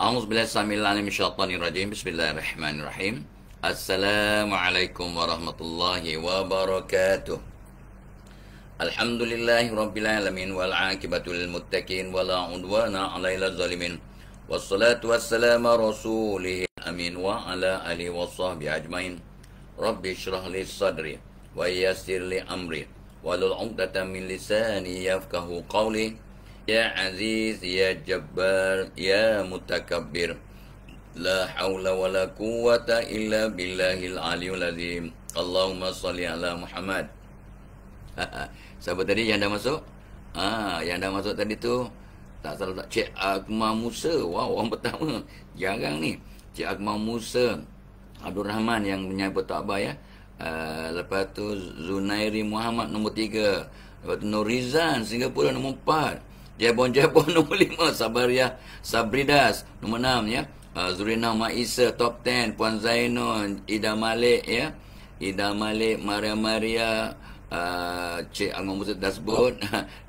A'udzubillahi samil alim syaitanir rajim. Bismillahirrahmanirrahim. Assalamualaikum warahmatullahi wabarakatuh. Alhamdulillahi rabbil alamin wal aqibatu lil muttaqin wala udwana 'alal zalimin. Wassalatu wassalamu rasulih amin wa ala alihi washabbihi ajmain. Rabbi shrah li sadri wa yassir li amri wahlul 'uqdatam min lisani yafqahu qawli. Ya Aziz, Ya Jabbar, Ya Mutakabbir, La hawla wa la quwwata illa billahil aliyul azim. Allahumma salli ala Muhammad. Siapa tadi yang dah masuk? Yang dah masuk tadi tu, tak salah tak, Cik Akmal Musa. Wow, orang pertama. Jarang ni. Cik Akmal Musa Abdul Rahman yang menyambut takbah ya. Lepas tu Zunairi Muhammad nombor 3. Lepas tu Nurizan Singapura nombor 4. Jebon nombor 5, Sabridas nombor 6 ya. Zurina Maisa top 10, Puan Zainun, Ida Malik ya. Ida Malik, Maria, Cik Anggung Musa dah sebut.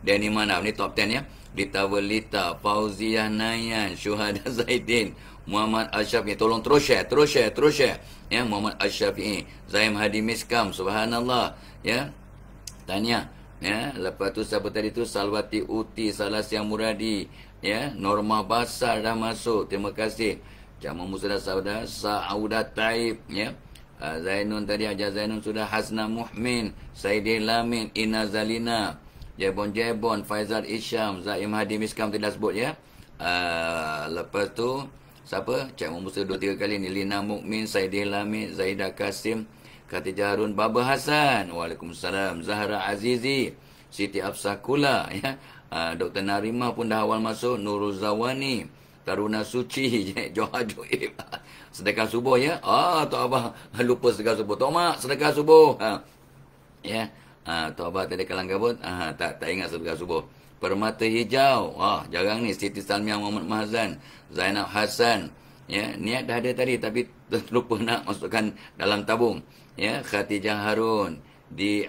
Danny Manaf ni top 10 ya. Rita Welita, Fauziah Nayan, Syuhada Zaidin, Muhammad Asyafi'i. Tolong terus share ya. Muhammad Asyafi'i, Zaim Hadi Miskam, subhanallah ya. Tahniah. Ya, lepas tu siapa tadi tu, Salwati Uti, Salasiang Muradi ya. Norma Basar dah masuk, terima kasih. Jamal Musa dah saudara, Saudah Taib ya. Zainun tadi, Hajar Zainun sudah. Hasna Muhmin, Saidil Lamin, Ina Zalina, Jebon, Faizal Isyam, Zaim Hadi Miskam tidak sebut ya. Lepas tu siapa? Cik Musa 2-3 kali ni. Lina Mukmin, Saidil Lamin, Zaidah Kasim, Khatijah Harun, Baba Hasan, Waalaikumsalam, Zahra Azizi, Siti Afsah Kula ya. Dr. Narimah pun dah awal masuk. Nurul Zawani, Taruna Suci, Johar Joib. Sedekah subuh ya. Tok Abah lupa sedekah subuh. Tok Mak, sedekah subuh. Ya. Tok Abah tadi kalang kabut. Tak ingat sedekah subuh. Permata Hijau. Jarang ni. Siti Salmiah Muhammad Mahzan, Zainab Hasan. Ya, niat dah ada tadi tapi terlupa nak masukkan dalam tabung. Ya, Khatijah Harun di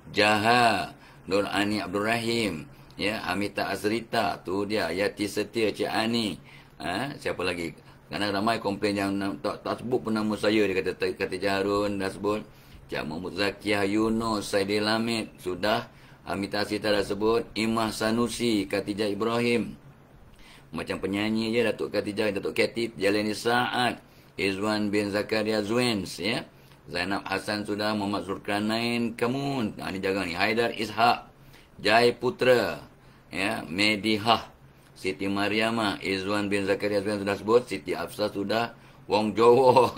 Jaha, Nur Ani Abdul Rahim, ya, Amita Azrita, tu dia, Yati Setia, Cik Ani. Siapa lagi? Kerana ramai komplain yang tak sebut pun nama saya. Dia kata Khatijah Harun dah sebut. Cik Mahmud Zakiah Yunus, Saidil Lamid sudah. Amita Azrita dah sebut. Imah Sanusi, Khatijah Ibrahim. Macam penyanyi je, Datuk Khatijah, Datuk Katib, Jalani Sa'ad, Izwan bin Zakaria Zwens, ya. Zainab Hasan sudah. Muhammad Zulkarnain Kamun, ni jaga ni. Haidar Ishak, Jai Putra, ya. Medihah, Siti Mariamah, Izwan bin Zakaria Zwens sudah sebut. Siti Afsah sudah. Wong Jowo,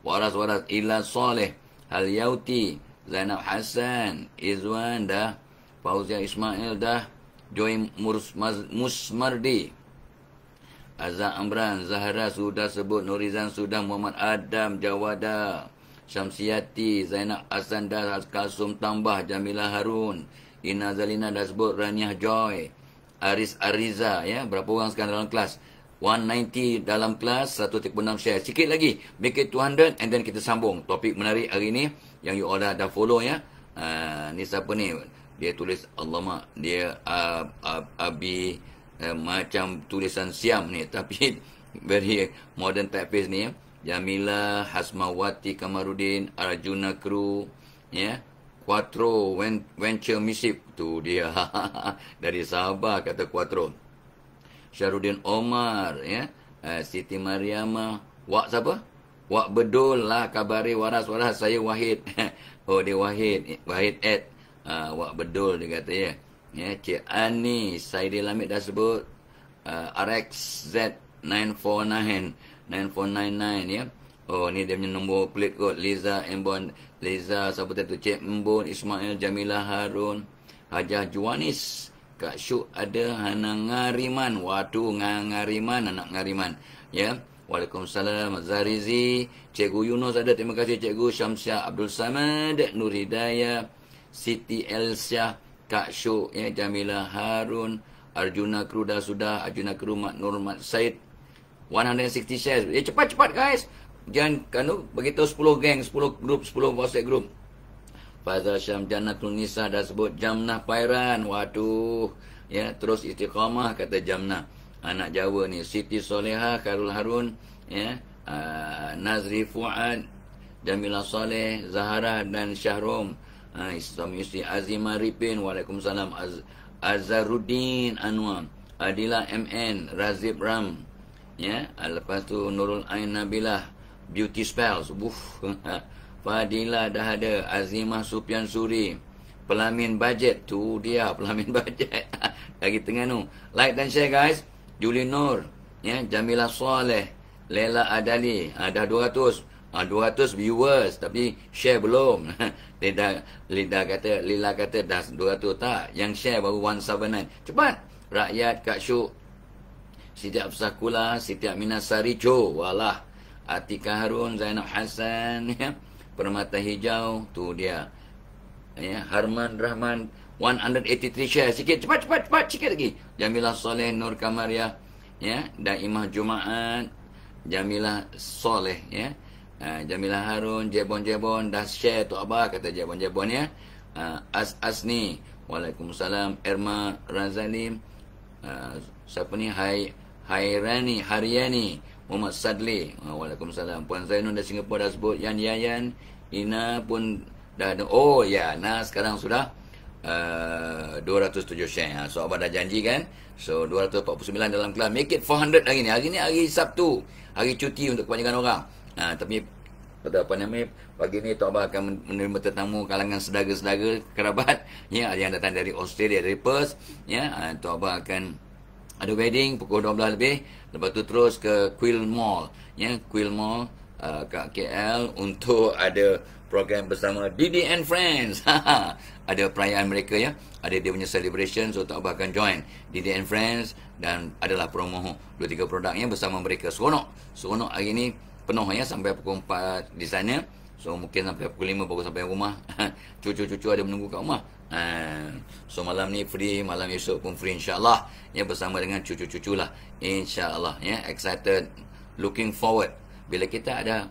Waras Ila Soleh, Hal Yauti, Zainab Hasan, Izwan dah. Fauzia Ismail dah. Joy Musmardi, Azza Amran, Zahra sudah sebut. Nurizan sudah. Muhammad Adam, Jawada, Syamsiati, Zainab Hasan dah. Kalsum tambah. Jamila Harun, Ina Zalina dah sebut. Raniah Joy, Aris Ariza ya. Berapa orang sekarang dalam kelas? 190 dalam kelas, 136 share. Sikit lagi, make it 200 and then kita sambung. Topik menarik hari ni yang you all dah follow ya. Ni siapa ni? Dia tulis Allahumma, dia Abi macam tulisan Siam ni tapi very modern typeface ni ya. Jamila Hasmawati Kamarudin, Arjuna Kru ya. Quattro Venture Misip tu dia. Dari Sabah kata Quattro. Syarudin Omar ya. Siti Mariamah. Wak siapa? Wak Bedul lah, kabari Waras saya Wahid. Oh dia Wahid Ed. Wak Bedul dia kata ya. Ya, Cik Ani, Saidil Lamid dah sebut. RXZ 999 ya. Oh ni dia punya nombor plate kot. Liza Embon, Liza siapa tu? Cik Embon, Ismail, Jamila Harun, Hajah Juanis, Kak Syuk ada, Hana Ngariman. Waduh, Ngariman, anak Ngariman ya. Waalaikumsalam, Zarizi, Cikgu Yunus ada, terima kasih Cikgu. Syamsiah Abdul Samad, Nur Hidayah, Siti Elsyah, Kak Syuk ya. Jamila Harun, Arjuna Kru dah sudah. Arjuna Kru, Mak Nur, Mat Said. 160 shares. Cepat guys. Jangan beritahu 10 geng, 10 grup, 10 WhatsApp grup. Fazal Syam Jannatul Nisa dah sebut. Jamnah Pairan. Waduh. Ya, terus istiqamah kata Jamnah. anak Jawa ni, Siti Soleha, Khairul Harun, ya, Nazri Fuad, Jamilah Saleh, Zahara dan Syahrom, Islam Yusti Azimah Ripin, Waalaikumsalam, Azharuddin Anwar, Adila MN, Razib Ram, ya, lepas tu Nurul Ain Nabilah, Beauty Spells, Fadila dah ada, Azimah Supian Suri, Pelamin Bajet, tu dia Pelamin Bajet. Lagi tengah tu. Like dan share guys. Julie Nur, ya, Jamilah Saleh, Lela Adali, dah 200. 200 viewers tapi share belum. Lila kata dah 200 tak. Yang share baru 179. Cepat. Rakyat, Kak Syuk, Siti Absakula, Siti Aminah Sarico, walah, Atika Harun, Zainab Hassan, ya, Permata Hijau, tu dia. Ya, Harman Rahman 183 share. Sikit, cepat sikit lagi. Jamilah Soleh, Nur Kamaria, ya, Daimah Jumaat, Jamilah Soleh, ya, Jamilah Harun, Jebon dah share tu Abah, kata Jebon ya. Asni, Waalaikumsalam, Erma Razalim, siapa ni, Haryani, Muhammad Sadli, Waalaikumsalam. Puan Zainun dari Singapura dah sebut. Yayan, Ina pun dah ada. Oh ya, nah sekarang sudah 207 share. So Abah dah janji kan. So 249 dalam kelas. Make it 400 hari ni. Hari ni hari Sabtu, hari cuti untuk kebanyakan orang. Tapi pada apa namanya, pagi ni Tok Abah akan menerima tetamu kalangan sedaga-sedaga kerabat, ya, ada yang datang dari Australia, dari Perth, ya. Tok Abah akan ada wedding pukul 12 lebih. Lepas tu terus ke Quill Mall, ya, Quill Mall kat KL untuk ada program bersama Didi and Friends. Ada perayaan mereka, ya. Ada dia punya celebration. So Tok Abah akan join Didi and Friends. Dan adalah promo 2-3 produknya bersama mereka. Seronok hari ni penuh, ya, sampai pukul 4 di sana. So mungkin sampai pukul 5 baru sampai rumah. Cucu-cucu ada menunggu kat rumah. So malam ni free, malam esok pun free insyaAllah, ya, bersama dengan cucu-cucu lah, insyaAllah, ya. Excited, looking forward. Bila kita ada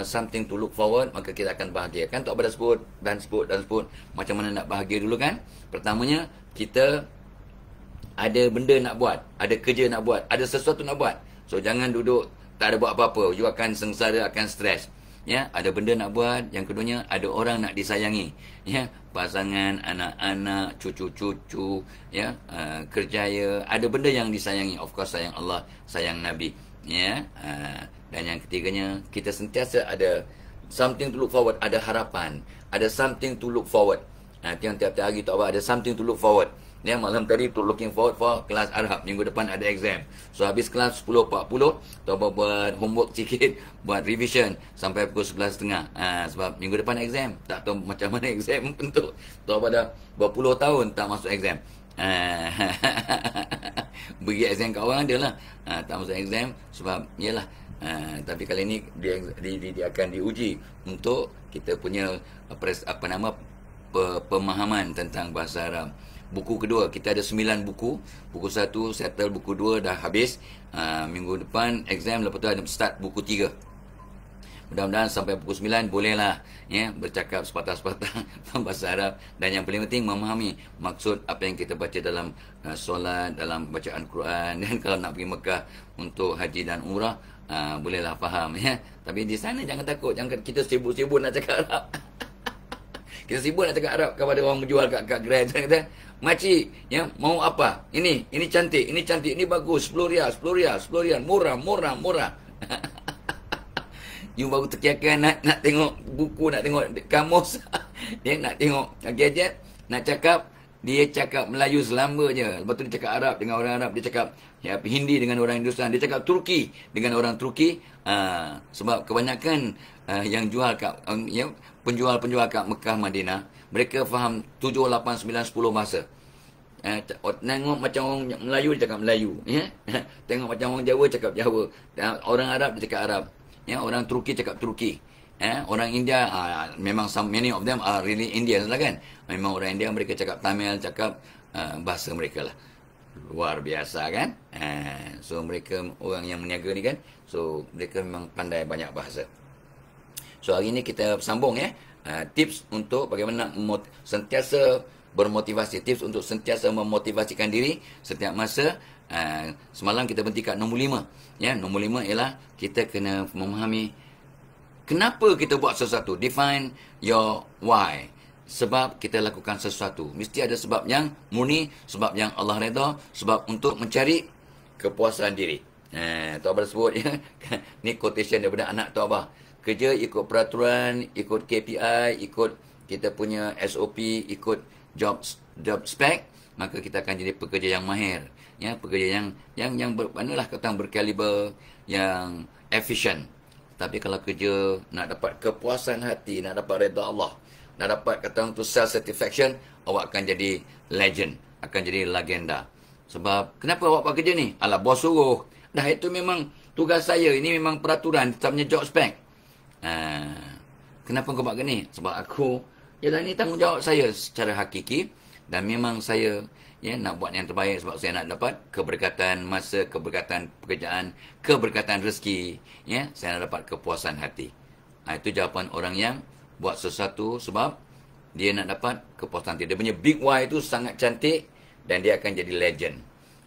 something to look forward, maka kita akan bahagia. Kan Tok Abah dah sebut macam mana nak bahagia dulu kan. Pertamanya, kita ada benda nak buat, ada kerja nak buat, ada sesuatu nak buat. So jangan duduk tak ada buat apa-apa, you akan sengsara, akan stres, ya. Ada benda nak buat. Yang keduanya, ada orang nak disayangi, ya, pasangan, anak-anak, cucu-cucu, ya, kerjaya, ada benda yang disayangi. Of course sayang Allah, sayang Nabi, ya. Dan yang ketiganya, kita sentiasa ada something to look forward, ada harapan, ada something to look forward. Tiap-tiap hari Tok Abah ada something to look forward. Ya, malam tadi tu looking forward for kelas Arab. Minggu depan ada exam. So habis kelas 10.40, Tok Abah buat homework sikit, buat revision sampai pukul 11.30. Sebab minggu depan exam. Tak tahu macam mana exam untuk Tok Abah dah berpuluh tahun tak masuk exam. Bagi exam kat orang dia lah. Tak masuk exam sebab yalah. Tapi kali ni dia akan diuji untuk kita punya pemahaman tentang bahasa Arab. Buku kedua, kita ada 9 buku. Buku 1 settle, buku 2 dah habis. Minggu depan exam, lepas tu ada start buku 3. Mudah-mudahan sampai pukul 9 bolehlah, ya, bercakap sepatah-sepatah bahasa Arab. Dan yang paling penting, memahami maksud apa yang kita baca dalam solat, dalam bacaan Quran. Dan kalau nak pergi Mekah untuk haji dan umrah, bolehlah faham, ya. Tapi di sana jangan takut, jangan kita sibuk-sibuk nak cakap Arab. Kita sibuk nak cakap Arab kepada orang menjual kat Grand. Kata, makcik, ya, mau apa? Ini cantik, ini bagus, 10 rial, murah. You baru terkiakan nak tengok buku, nak tengok kamus. Dia nak tengok gadget, nak cakap, dia cakap Melayu selamba je. Lepas tu dia cakap Arab dengan orang Arab, dia cakap, ya, Hindi dengan orang Hindustan, dia cakap Turki dengan orang Turki. Sebab kebanyakan yang jual kat penjual-penjual kat Mekah, Madinah, mereka faham 7, 8, 9, 10 bahasa. Tengok macam orang Melayu, dia cakap Melayu, ya. Tengok macam orang Jawa, cakap Jawa. Orang Arab, dia cakap Arab, ya. Orang Turki cakap Turki, orang India, memang many of them are really Indians lah kan. Memang orang India, mereka cakap Tamil, cakap bahasa mereka lah. Luar biasa kan. So mereka orang yang meniaga ni kan, so mereka memang pandai banyak bahasa. So hari ni kita sambung, ya, tips untuk bagaimana sentiasa bermotivasi. Tips untuk sentiasa memotivasikan diri setiap masa. Semalam kita berhenti kat nombor 5. Ya, nombor 5 ialah kita kena memahami kenapa kita buat sesuatu. Define your why. Sebab kita lakukan sesuatu. Mesti ada sebab yang murni, sebab yang Allah redha, sebab untuk mencari kepuasan diri. Tok Abah sebut ya. Ni quotation daripada anak Tok Abah. Kerja ikut peraturan, ikut KPI, ikut kita punya SOP, ikut job spec, maka kita akan jadi pekerja yang mahir. Ya, pekerja yang berkaliber, yang efisien. Tapi kalau kerja nak dapat kepuasan hati, nak dapat redha Allah, nak dapat kata untuk self satisfaction, awak akan jadi legend, akan jadi legenda. Sebab kenapa awak buat kerja ni? Alah, bos suruh. Dah itu memang tugas saya, ini memang peraturan, kita punya job spec. Kenapa kau buat gini? Sebab aku, yalah, ni tanggungjawab saya secara hakiki, dan memang saya nak buat yang terbaik sebab saya nak dapat keberkatan masa, keberkatan pekerjaan, keberkatan rezeki, saya nak dapat kepuasan hati. Itu jawapan orang yang buat sesuatu sebab dia nak dapat kepuasan hati. Dia punya big why itu sangat cantik dan dia akan jadi legend.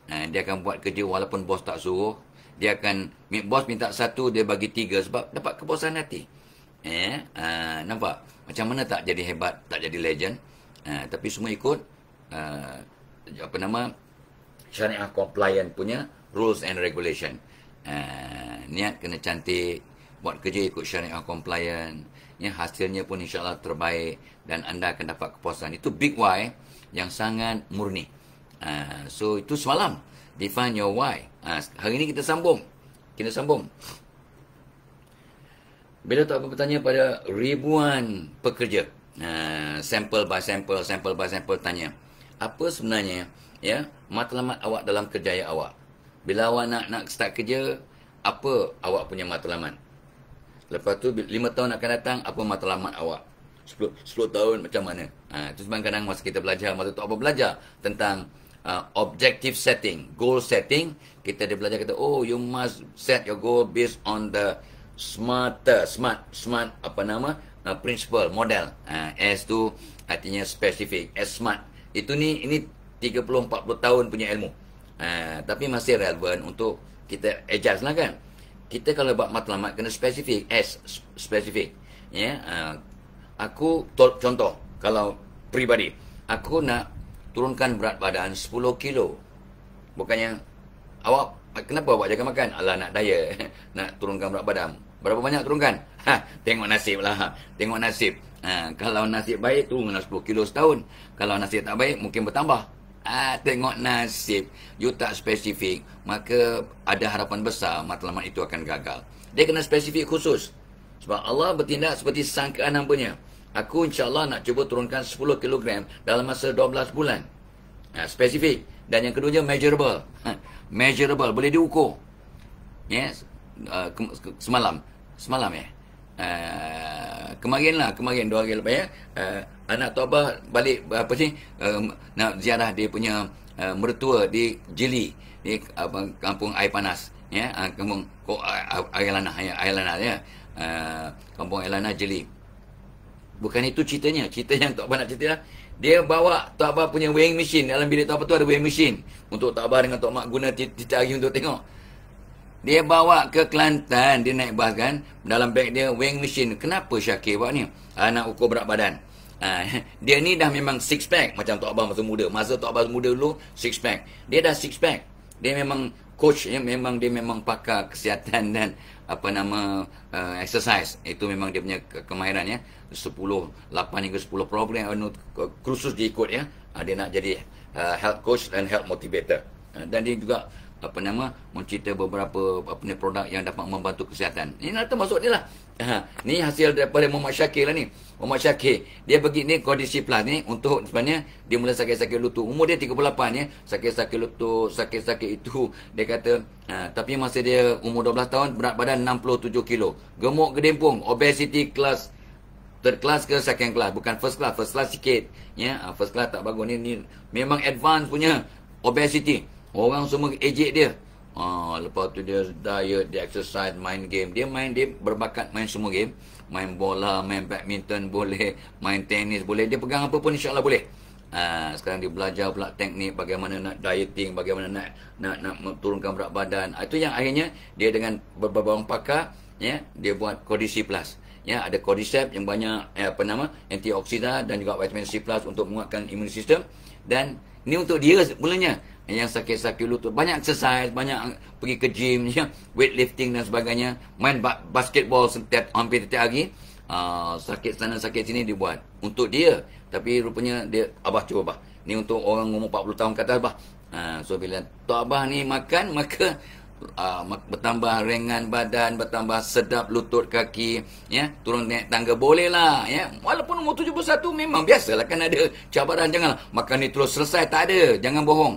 Dia akan buat kerja walaupun bos tak suruh. Dia akan, bos minta 1, dia bagi 3 sebab dapat kepuasan hati. Nampak? Macam mana tak jadi hebat, tak jadi legend. Tapi semua ikut syariah compliant punya rules and regulation. Niat kena cantik, buat kerja ikut syariah compliant. Hasilnya pun insyaAllah terbaik dan anda akan dapat kepuasan. Itu big why yang sangat murni. So itu semalam. Define your why. Hari ini kita sambung. Bila tak aku bertanya pada ribuan pekerja, sample by sample tanya, apa sebenarnya matlamat awak dalam kerjaya awak? Bila awak nak start kerja, apa awak punya matlamat? Lepas tu 5 tahun akan datang, apa matlamat awak? 10 tahun macam mana? Itu sebab kadang masa kita belajar, masa tu apa belajar tentang objective setting, goal setting, kita dia belajar kata, you must set your goal based on the smart principle, model. S tu artinya specific, S smart. Ini 30-40 tahun punya ilmu. Tapi masih relevan untuk kita adjust lah kan. Kita kalau buat matlamat kena spesifik, S spesifik. Aku contoh, kalau peribadi, aku nak turunkan berat badan 10 kilo. Bukannya awak, kenapa awak jaga makan? Alah, nak diet, nak turunkan berat badan. Berapa banyak turunkan? Tengok nasib lah. Tengok nasib. Kalau nasib baik, turunlah 10 kilo setahun. Kalau nasib tak baik, mungkin bertambah. Tengok nasib. You tak spesifik, maka ada harapan besar matlamat itu akan gagal. Dia kena spesifik khusus. Sebab Allah bertindak seperti sangkaan hambanya. Aku insyaAllah nak cuba turunkan 10 kg dalam masa 12 bulan. Spesifik. Dan yang keduanya measurable. Measurable, boleh diukur. Yes. Semalam kemarin 2 hari lepas anak Tok Abah balik nak ziarah dia punya mertua di Jeli, di kampung air panas, kampung air lanah kampung air lanah Jeli. Bukan itu ceritanya. Cerita yang Tok Abah nak cerita, dia bawa Tok Abah punya weighing machine. Dalam bilik Tok Abah tu ada weighing machine untuk Tok Abah dengan Tok Mak guna tiap hari untuk tengok. Dia bawa ke Kelantan, dia naik bas kan, dalam beg dia weighing machine. Kenapa Syakir buat ni? Nak ukur berat badan. Dia ni dah memang 6 pack macam Tok Abah masa muda. Masa Tok Abah muda dulu 6 pack. Dia dah 6 pack. Dia memang coach, dia memang pakar kesihatan dan exercise. Itu memang dia punya kemahiran 8 hingga 10 program kursus dia ikut dia nak jadi health coach dan health motivator. Dan dia juga mencerita beberapa produk yang dapat membantu kesihatan. Ini nak termasuk dia lah. Ni hasil daripada Muhammad Syakir lah ni. Muhammad Syakir, dia pergi ni kondisi plus ni untuk sebenarnya dia mula sakit-sakit lutut. Umur dia 38 sakit-sakit lutut, sakit-sakit itu. Dia kata, tapi masa dia umur 12 tahun, berat badan 67 kilo. Gemuk gedempung, obesity class, third class ke second class, bukan first class sikit. First class tak bagus ni memang advance punya obesity. Orang semua ejek dia. Lepas tu dia diet, dia exercise, main game. Dia berbakat main semua game. Main bola, main badminton boleh, main tenis boleh. Dia pegang apa pun insyaAllah boleh. Sekarang dia belajar pula teknik bagaimana nak dieting, bagaimana nak turunkan berat badan. Itu yang akhirnya dia dengan beberapa orang pakar, ya, dia buat Codisi Plus. Ya, ada Cordyceps yang banyak antioksidan dan juga vitamin C plus untuk menguatkan imun sistem. Dan ni untuk dia sebenarnya yang sakit-sakit lutut, banyak exercise, banyak pergi ke gym, ya, weightlifting dan sebagainya, main basketball hampir setiap hari. Sakit sana sakit sini dibuat untuk dia. Tapi rupanya dia, abah cuba abah, ni untuk orang umur 40 tahun ke atas abah. So bila Tok Abah ni makan, maka bertambah ringan badan, bertambah sedap lutut kaki, ya, turun naik tangga boleh lah, ya. Walaupun umur 71 memang biasalah kan ada cabaran, janganlah makan ni terus selesai, tak ada, jangan bohong.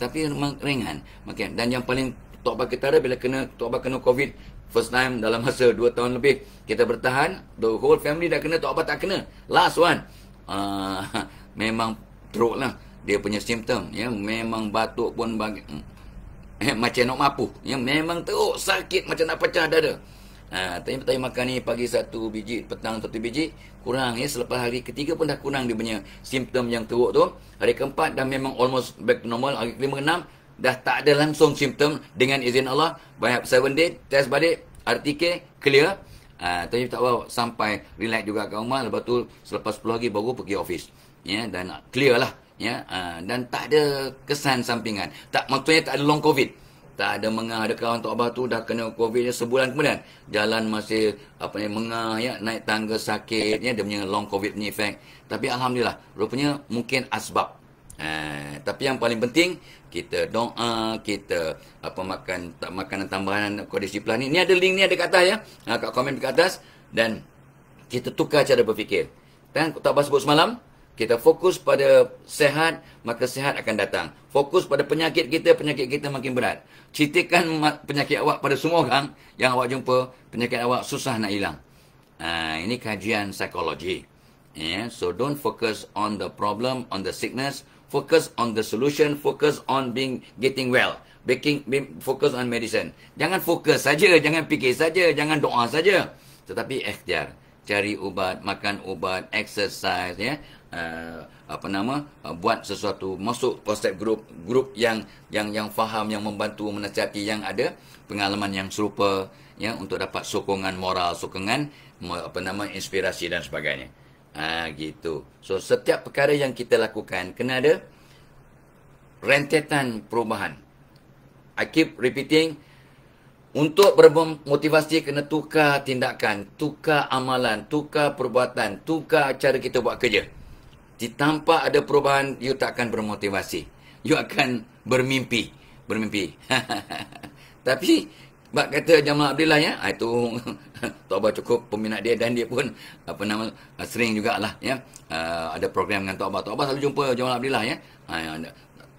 Tapi memang ringan makan. Dan yang paling Tok Abah ketara bila Tok Abah kena COVID first time dalam masa 2 tahun lebih, kita bertahan, the whole family dah kena, Tok Abah tak kena. Last one, memang teruk lah dia punya simptom, ya, memang batuk pun macam nak mapuh, ya, memang teruk, sakit macam nak pecah dada. Tapi makan ni pagi 1 biji, petang 1 biji, kurang, ya, selepas hari ketiga pun dah kurang dia punya simptom yang teruk tu. Hari keempat dah memang almost back to normal. Hari kelima, enam dah tak ada langsung simptom, dengan izin Allah. Banyak 7 day test balik, RTK clear. Tapi tak tahu sampai relax juga kat rumah. Lepas tu selepas 10 hari baru pergi office, ya, dan clear lah, ya. Dan tak ada kesan sampingan, tak, maksudnya tak ada long covid, tak ada mengah. Ada kawan Tok Abah tu dah kena covid sebulan kemudian jalan masih mengah, ya, naik tangga sakit, ya, dia punya long covid punya efek. Tapi alhamdulillah rupanya mungkin asbab. Tapi yang paling penting kita doa, kita makan makanan tambahan Codisi Plus ni. Ni ada link ni, ada kat atas, ya, kat komen kat atas. Dan kita tukar cara berfikir. Dan Tok Abah sebut semalam, kita fokus pada sehat, maka sehat akan datang. Fokus pada penyakit kita makin berat. Ceritakan penyakit awak pada semua orang yang awak jumpa, penyakit awak susah nak hilang. Ini kajian psikologi. Yeah, so don't focus on the problem, on the sickness. Focus on the solution. Focus on getting well. Focus on medicine. Jangan fokus saja, jangan fikir saja, jangan doa saja. Tetapi ikhtiar, cari ubat, makan ubat, exercise, ya. Buat sesuatu, masuk WhatsApp grup yang faham, yang membantu, menasihati, yang ada pengalaman yang serupa, ya, untuk dapat sokongan moral, sokongan inspirasi dan sebagainya. Gitu. So setiap perkara yang kita lakukan kena ada rentetan perubahan. I keep repeating, untuk bermotivasi kena tukar tindakan, tukar amalan, tukar perbuatan, tukar cara kita buat kerja. Tanpa ada perubahan, you tak akan bermotivasi. You akan bermimpi. Tapi bak kata Jamal Abdillah, ya, itu Tok Abah cukup peminat dia, dan dia pun sering jugalah, ya, ada program dengan Tok Abah. Tok Abah selalu jumpa Jamal Abdillah, ya.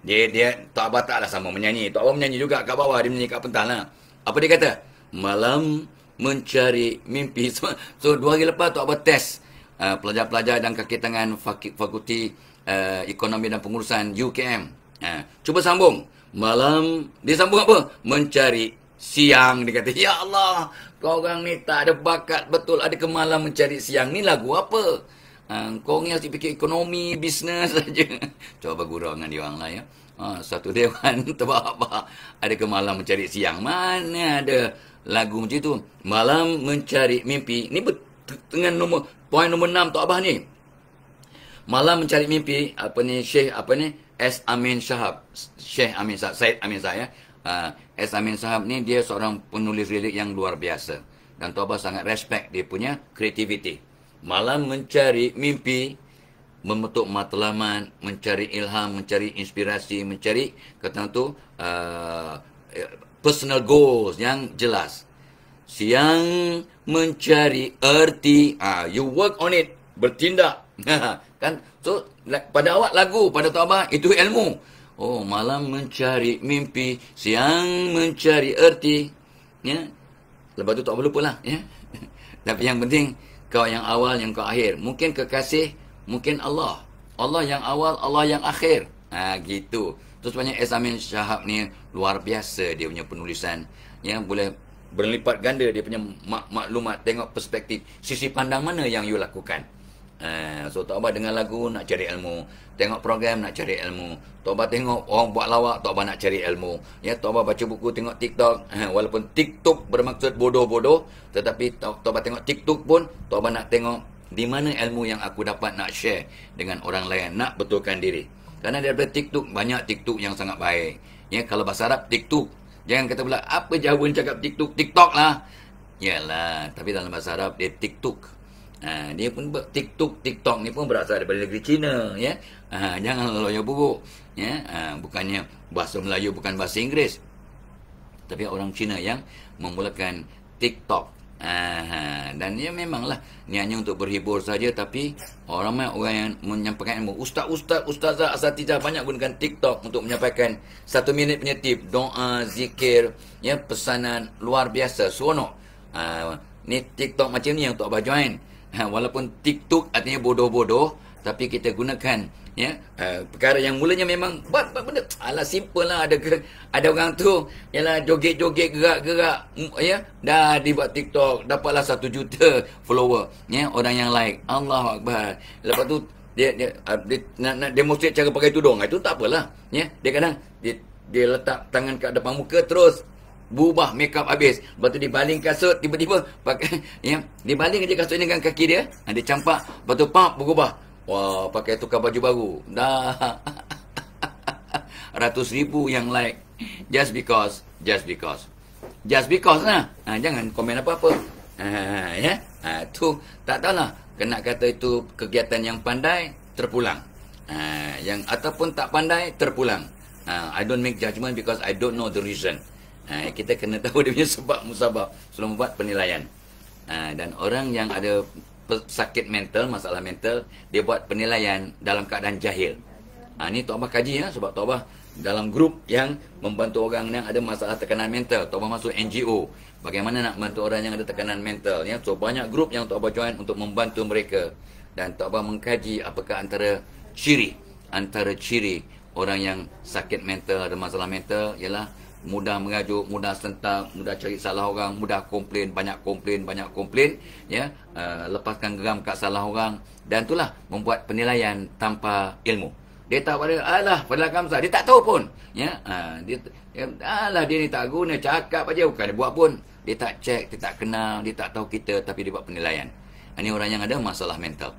Dia Tok Abah taklah sama menyanyi. Tok Abah menyanyi juga kat bawah, dia menyanyi kat pentas lah. Apa dia kata? Malam mencari mimpi. So 2 hari lepas Tok Abah test pelajar-pelajar dan kaki tangan Fakulti Ekonomi dan Pengurusan UKM. Cuba sambung. Malam, dia sambung apa? Mencari siang. Dia kata, ya Allah, kau orang ni tak ada bakat betul, ada kemalam mencari siang. Ni lagu apa? Kau ni asyik fikir ekonomi, bisnes saja. Coba gurau dengan dia orang lah, ya. Satu dewan tebak-tebak ada kemalam mencari siang. Mana ada lagu macam tu? Malam mencari mimpi. Ni dengan poin nombor 6 Tok Abah ni. Malam mencari mimpi, Syekh S. Amin Shahab. Syekh Amin Shahab, Said Amin Shahab, ya. S. Amin Shahab ni dia seorang penulis lirik yang luar biasa. Dan Tok Abah sangat respect dia punya kreativiti. Malam mencari mimpi, membentuk matlamat, mencari ilham, mencari inspirasi, mencari kata tu personal goals yang jelas. Siang mencari erti, you work on it, bertindak. Kan? So pada awak lagu, pada Tok Abah itu ilmu. Oh, malam mencari mimpi, siang mencari erti, ya. Lepas tu tak perlu lupa lah, ya. Tapi yang penting kau yang awal, yang kau akhir. Mungkin kekasih, mungkin Allah. Allah yang awal, Allah yang akhir. Gitu. Terus banyak S. Amin Shahab ni luar biasa dia punya penulisan, yang boleh berlipat ganda dia punya maklumat. Tengok perspektif, sisi pandang mana yang you lakukan. So Tok Abah dengar lagu nak cari ilmu, tengok program nak cari ilmu, Tok Abah tengok orang buat lawak, Tok Abah nak cari ilmu. Ya, Tok Abah baca buku, tengok TikTok. Walaupun TikTok bermaksud bodoh-bodoh, tetapi Tok Abah tengok TikTok pun Tok Abah nak tengok di mana ilmu yang aku dapat nak share dengan orang lain, nak betulkan diri. Karena daripada TikTok, banyak TikTok yang sangat baik. Ya, kalau bahasa Arab TikTok. Jangan kata pula apa Jawa cakap TikTok, TikTok lah. Yalah, tapi dalam bahasa Arab dia TikTok. Dia pun TikTok ni pun berasal daripada negeri China, ya. Jangan loyo buruk, ya. Bukannya bahasa Melayu bukan bahasa Inggeris. Tapi orang Cina yang memulakan TikTok. Dan dia memanglah niatnya untuk berhibur saja, tapi orang yang menyampaikan ilmu, ustazah, asatizah banyak gunakan TikTok untuk menyampaikan 1 minit punya tip, doa, zikir, ya, pesanan luar biasa, seronok. Ni TikTok macam ni yang Tok Abah join. Walaupun TikTok artinya bodoh-bodoh, tapi kita gunakan, ya, perkara yang mulanya memang buat benda alah simple lah. Ada orang tu ialah joget-joget, gerak-gerak, ya, dah dibuat TikTok, dapatlah 1 juta follower, ya, orang yang like. Allahu Akbar. Lepas tu dia nak demonstrate cara pakai tudung. Itu tak apalah, ya. Dia kadang dia letak tangan kat depan muka, terus berubah makeup habis. Lepas tu dia baling kasut, tiba-tiba pakai, ya, dia baling aja kasut ni dengan kaki dia, dia campak, lepas tu pap berubah. Wah, pakai tukar baju baru. Dah ratus ribu yang like. Just because lah. Jangan komen apa-apa. Ya. Tu tak tahulah. Kena kata itu kegiatan yang pandai terpulang. Yang ataupun tak pandai terpulang. I don't make judgment because I don't know the reason. Kita kena tahu dia punya sebab musabab sebelum membuat penilaian. Dan orang yang ada sakit mental, masalah mental, dia buat penilaian dalam keadaan jahil. Ni Tok Abah kaji, ya, sebab Tok Abah dalam grup yang membantu orang yang ada masalah tekanan mental. Tok Abah masuk NGO, bagaimana nak membantu orang yang ada tekanan mental, ya. So banyak grup yang Tok Abah join untuk membantu mereka. Dan Tok Abah mengkaji apakah antara ciri orang yang sakit mental, ada masalah mental, ialah mudah mengajuk, mudah sentak, mudah cari salah orang, mudah komplain, banyak komplain, ya, lepaskan geram kat salah orang, dan itulah membuat penilaian tanpa ilmu. Dia tak pada kamsah, dia tak tahu pun, ya. Dia ni tak guna, cakap aja, bukan dia buat pun. Dia tak cek, dia tak kenal, dia tak tahu kita, tapi dia buat penilaian. Ini orang yang ada masalah mental.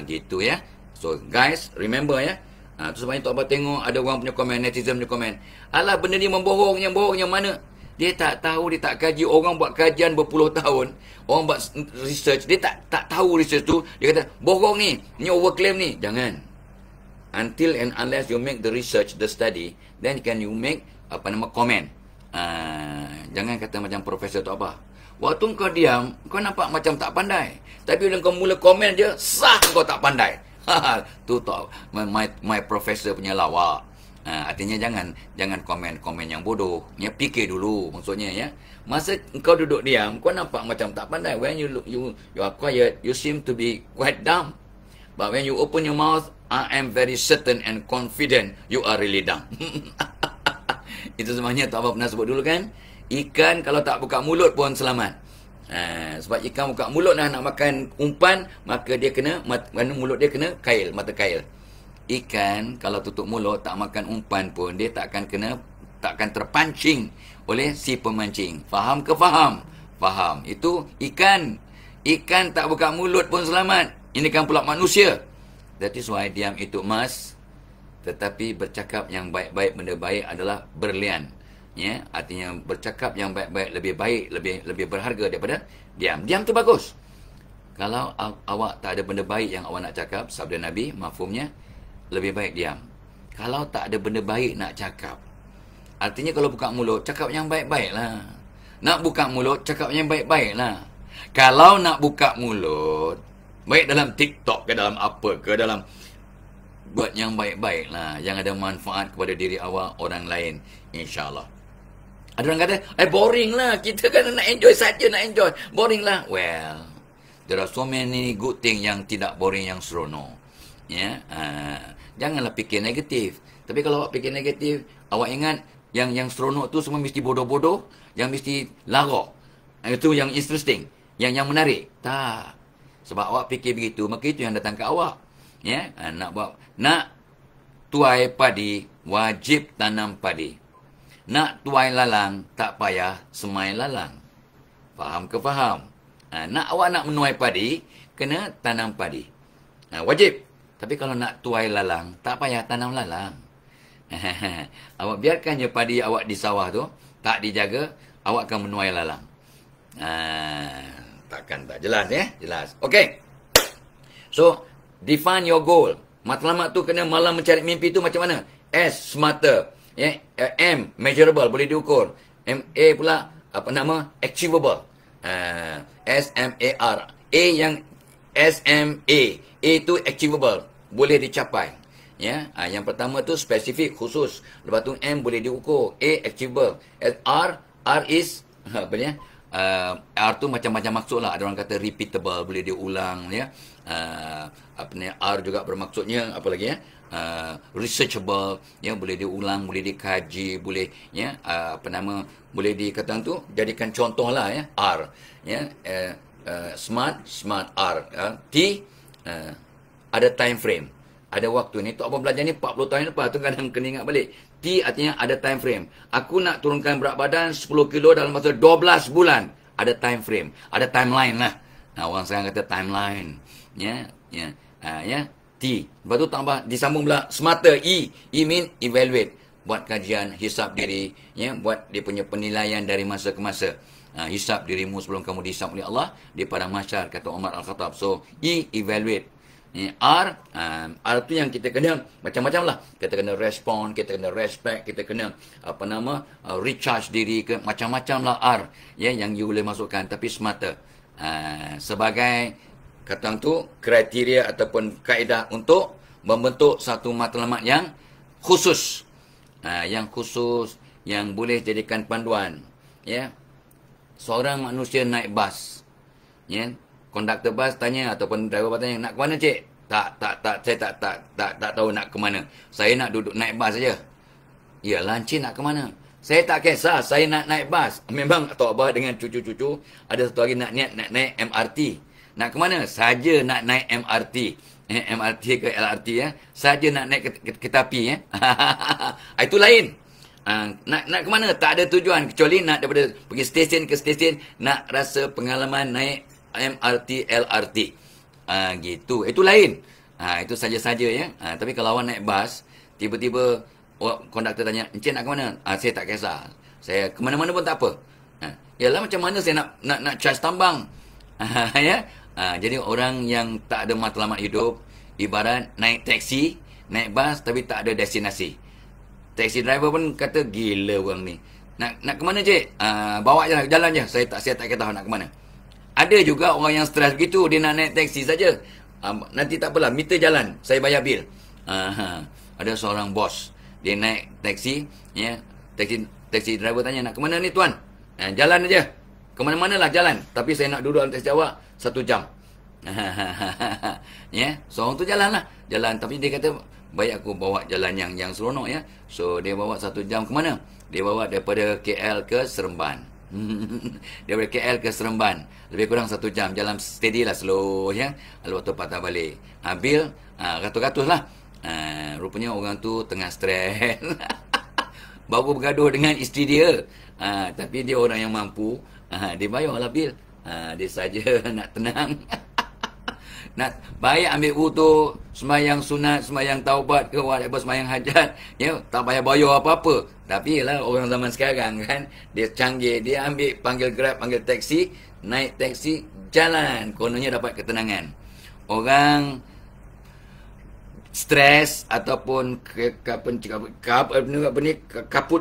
Gitu, ya. So guys, remember, ya. Tu sebabnya Tok Abah tengok ada orang punya komen, netizen punya komen, alah benda ni membohong yang mana. Dia tak tahu, dia tak kaji. Orang buat kajian berpuluh tahun, orang buat research, dia tak tahu research tu. Dia kata bohong ni overclaim ni. Jangan. Until and unless you make the research, the study, then can you make komen. Jangan kata macam Profesor Tok Abah, waktu kau diam, kau nampak macam tak pandai, tapi bila kau mula komen je, sah kau tak pandai. Tu tau my professor punya lawak. Artinya jangan komen yang bodoh. Ya, fikir dulu maksudnya, ya. Masa kau duduk diam, kau nampak macam tak pandai. When you are quiet, you seem to be quite dumb. But when you open your mouth, I am very certain and confident you are really dumb. Itu sebenarnya Tok Abah pernah sebut dulu, kan. Ikan kalau tak buka mulut pun selamat. Sebab ikan buka mulut nak makan umpan, maka dia kena, mulut dia kena kail, mata kail. Ikan kalau tutup mulut tak makan umpan pun, dia takkan terpancing oleh si pemancing. Faham ke faham? Faham. Itu ikan tak buka mulut pun selamat. Ini kan pula manusia. That is why diam itu emas, tetapi bercakap yang baik-baik, benda baik adalah berlian. Ya, artinya bercakap yang baik-baik lebih berharga daripada diam. Diam tu bagus. Kalau awak tak ada benda baik yang awak nak cakap, sabda Nabi, mafhumnya lebih baik diam. Kalau tak ada benda baik nak cakap, artinya kalau buka mulut, cakap yang baik-baik lah. Nak buka mulut, cakap yang baik-baik lah. Kalau nak buka mulut, baik dalam TikTok ke dalam apa ke, dalam buat yang baik-baik lah, yang ada manfaat kepada diri awak, orang lain, insyaAllah. Ada orang kata, boring lah. Kita kan nak enjoy saja, nak enjoy. Boring lah. Well, there are so many good things yang tidak boring, yang seronok. Ya, janganlah fikir negatif. Tapi kalau awak fikir negatif, awak ingat yang seronok tu semua mesti bodoh-bodoh, yang mesti larok. Itu yang interesting, yang menarik. Tak. Sebab awak fikir begitu, maka itu yang datang ke awak. Ya, nak tuai padi, wajib tanam padi. Nak tuai lalang, tak payah semai lalang. Faham ke faham? Awak nak menuai padi, kena tanam padi. Wajib. Tapi kalau nak tuai lalang, tak payah tanam lalang. Awak biarkan je padi awak di sawah tu, tak dijaga, awak akan menuai lalang. Takkan tak jelas ya? Jelas. Okey. So, define your goal. Matlamat tu kena malam mencari mimpi tu macam mana? S, smarter. Ya, M, measurable, boleh diukur. A pula achievable. S-M-A-R. A yang S-M-A. A tu achievable, boleh dicapai. Ya, yang pertama tu spesifik, khusus. Lepas tu M boleh diukur. A, achievable. R is R tu macam-macam maksud lah. Ada orang kata repeatable, boleh diulang ya. R juga bermaksudnya apa lagi ya? Researchable, ya, boleh diulang, boleh dikaji, boleh ya, boleh dikatakan tu jadikan contoh lah ya. R ya, smart R. T, ada time frame, ada waktu ni. Tok Abang belajar ni 40 tahun lepas tu kadang kena ingat balik. T artinya ada time frame. Aku nak turunkan berat badan 10 kilo dalam masa 12 bulan. Ada time frame, ada timeline lah. Orang sekarang kata timeline. Ya. T. Lepas tu tambah disambung pula smarter. E mean evaluate. Buat kajian, hisap diri, ya, buat dia punya penilaian dari masa ke masa. Hisap dirimu sebelum kamu dihisap oleh Allah di padang mahsyar, kata Umar Al-Khattab. So, E, evaluate. R tu yang kita kena macam-macam lah. Kita kena respond, kita kena respect, kita kena recharge diri ke macam-macam lah R ya, yang you boleh masukkan. Tapi smarter sebagai kata tu kriteria ataupun kaedah untuk membentuk satu matlamat yang khusus, yang boleh jadikan panduan ya. Seorang manusia naik bas ya, konduktor bas tanya ataupun driver bas tanya, nak ke mana cik? Saya tak tahu nak ke mana. Saya nak duduk naik bas saja. Yalah, cik nak ke mana? Saya tak kisah, saya nak naik bas. Memang Tok Abah dengan cucu-cucu ada satu hari nak naik MRT. Nak ke mana? Saja nak naik MRT. MRT ke LRT ya. Saja nak naik kereta api ya. Itu lain. Nak ke mana? Tak ada tujuan kecuali nak daripada pergi stesen ke stesen, nak rasa pengalaman naik MRT, LRT. Gitu. Itu lain. Itu saja-saja ya. Tapi kalau awak naik bas, tiba-tiba konduktor tanya, "Encik nak ke mana?" Saya tak kisah. Saya ke mana-mana pun tak apa. Yalah, macam mana saya nak charge tambang? Ya. Jadi orang yang tak ada matlamat hidup ibarat naik taksi, naik bas tapi tak ada destinasi. Taxi driver pun kata, gila orang ni. Nak ke mana cik? Bawa je, jalan je. Saya tak kata nak ke mana. Ada juga orang yang stres begitu, dia nak naik taksi saja. Nanti tak apalah, meter jalan, saya bayar bil. Ada seorang bos, dia naik taksi, ya. Taksi driver tanya, nak ke mana ni tuan? Jalan aja. Ke mana-mana lah jalan. Tapi saya nak duduk dalam taksi awak 1 jam. Ya, seorang tu jalan lah. Jalan, tapi dia kata, baik aku bawa jalan yang seronok ya. So dia bawa 1 jam ke mana? Dia bawa daripada KL ke Seremban. Daripada KL ke Seremban, lebih kurang 1 jam. Jalan steady lah, slow ya. Lepas tu patah balik. Bil ratus-ratus lah. Rupanya orang tu tengah stres. Baru bergaduh dengan isteri dia. Tapi dia orang yang mampu. Dia bayarlah bil. Dia saja nak tenang. Nak baik ambil wudu, semayang sunat, semayang taubat ke whatever, semayang hajat, ya, tak payah bayar apa-apa. Tapi lah orang zaman sekarang kan, dia canggih, dia panggil Grab, panggil taksi, naik taksi, jalan, kononnya dapat ketenangan. Orang stres ataupun kaput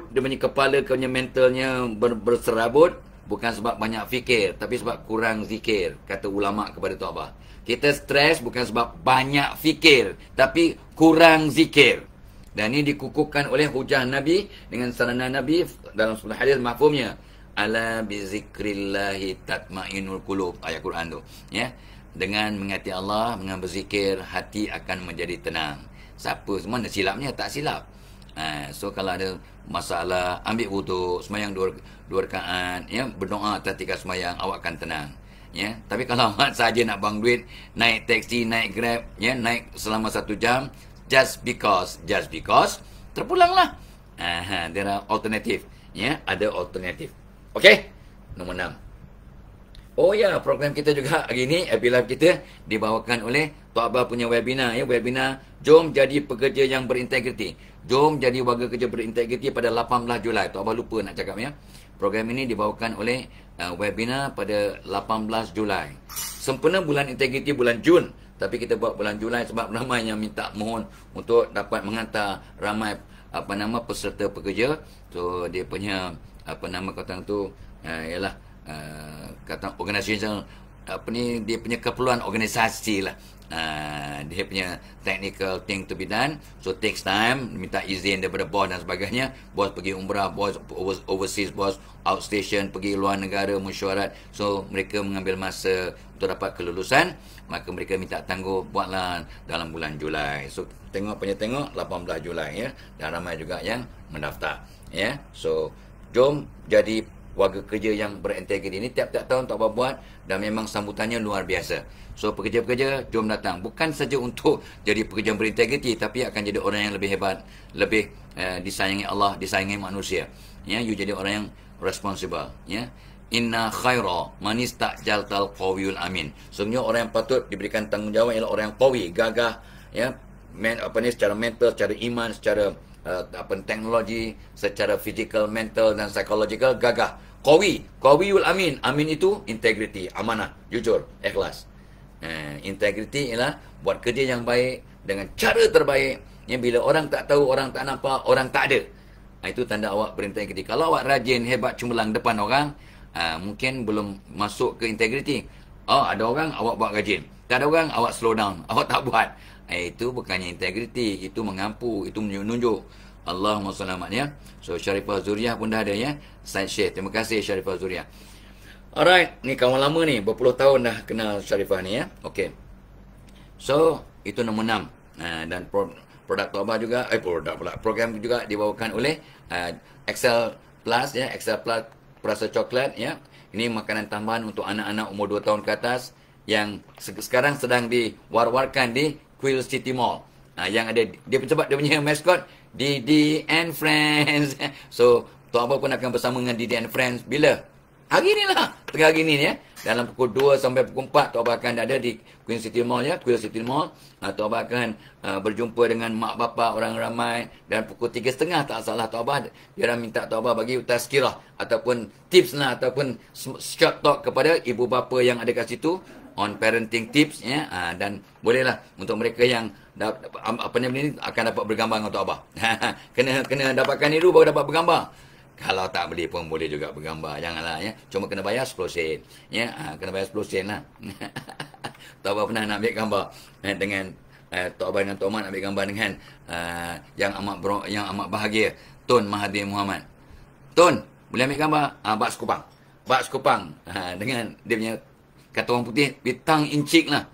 dia punya kepala, dia punya mentalnya berserabut, bukan sebab banyak fikir, tapi sebab kurang zikir, kata ulama kepada Tok Abah. Kita stres bukan sebab banyak fikir, tapi kurang zikir. Dan ini dikukuhkan oleh hujah Nabi dengan sarana Nabi dalam sebuah hadis mafhumnya. Ala bizikrillahi tatmainul qulub, ayat Quran tu. Ya. Dengan mengingati Allah, dengan berzikir, hati akan menjadi tenang. Siapa semua silapnya? Tak silap. So kalau ada masalah, ambil wudu, semayang 2 rakaat, ya, berdoa ketika semayang, awak akan tenang. ya. Tapi kalau awak saja nak bang duit, naik taksi, naik Grab, ya, naik selama 1 jam, just because, terpulanglah. There are alternative, ya, ada alternatif. Okey, nombor 6. Oh ya, program kita juga hari ni, FB Live kita dibawakan oleh Tok Abah punya webinar, ya, webinar Jom Jadi Pekerja yang Berintegriti. Jom jadi warga kerja berintegriti pada 18 Julai. Tok Abah lupa nak cakap, ya. Program ini dibawakan oleh webinar pada 18 Julai. Sempena bulan integriti bulan Jun, tapi kita buat bulan Julai sebab ramai yang minta mohon untuk dapat menghantar ramai peserta pekerja. So dia punya kata tu ialah kata organisasi dia punya keperluan organisasi lah. Dia punya technical thing to be done, so takes time, minta izin daripada bos dan sebagainya. Bos pergi umrah, bos overseas, bos outstation, pergi luar negara mesyuarat, so mereka mengambil masa untuk dapat kelulusan, maka mereka minta tangguh buatlah dalam bulan Julai. So tengok 18 Julai, ya, dan ramai juga yang mendaftar, ya. So jom jadi warga kerja yang berintegriti. Ini tiap-tiap tahun Tok Abah buat dan memang sambutannya luar biasa. So pekerja-pekerja jom datang, bukan saja untuk jadi pekerja yang berintegriti, tapi akan jadi orang yang lebih hebat, lebih disayangi Allah, disayangi manusia. Ya, you jadi orang yang responsible, ya. Inna khaira man istajaltal qawiyul amin. Sebenarnya orang yang patut diberikan tanggungjawab ialah orang yang qawi, gagah, ya, secara mental, secara iman, secara teknologi, secara fizikal, mental dan psikologikal, gagah. Qawiyul amin. Amin itu integriti, amanah, jujur, ikhlas. Integriti ialah buat kerja yang baik dengan cara terbaik. Yang bila orang tak tahu, orang tak nampak, orang tak ada, itu tanda awak berintegriti. Kalau awak rajin, hebat, cemerlang depan orang, mungkin belum masuk ke integriti. Ada orang awak buat rajin, tak ada orang awak slow down, awak tak buat. Itu bukannya integriti, itu mengampu, itu menunjuk. Allahumma shalli ya. So Sharifah Zuriah pun dah ada, ya. Side share. Terima kasih Sharifah Zuriah. Alright, ni kawan lama ni, berpuluh tahun dah kenal Sharifah ni, ya. Okey. So itu nombor 6. Dan produk Tok Abah juga, program juga dibawakan oleh Excel Plus, ya. Excel Plus perasa coklat, ya. Ini makanan tambahan untuk anak-anak umur 2 tahun ke atas yang sekarang sedang diwar-warkan di Quill City Mall. Yang ada dia sebab dia punya mascot Didi and Friends. So Tok Abah pun akan bersama dengan Didi and Friends bila? Hari ni lah, tengah hari ni, ya. Dalam pukul 2 sampai pukul 4 Tok Abah akan ada di Queen City Mall, ya. Quill City Mall. Tok Abah akan berjumpa dengan mak bapak orang ramai. Dan pukul 3.30 tak salah Tok Abah, dia orang minta Tok Abah bagi tazkirah ataupun tips lah, ataupun short talk kepada ibu bapa yang ada kat situ on parenting tips, ya. Dan bolehlah untuk mereka yang ni akan dapat bergambar dengan Tok Abah. kena dapatkan ni dulu baru dapat bergambar. Kalau tak beli pun boleh juga bergambar. Janganlah, ya. Cuma kena bayar 10 sen. Ya, kena bayar 10 sen lah. Tok Abah pernah nak ambil gambar dengan Tok Abah dengan Tok Mat nak ambil gambar dengan yang amat bahagia, Tun Mahathir Mohamad. Tun, boleh ambil gambar? Bak Sekupang. Bak Sekupang. Dengan dia punya, kata orang putih, bitang incik lah.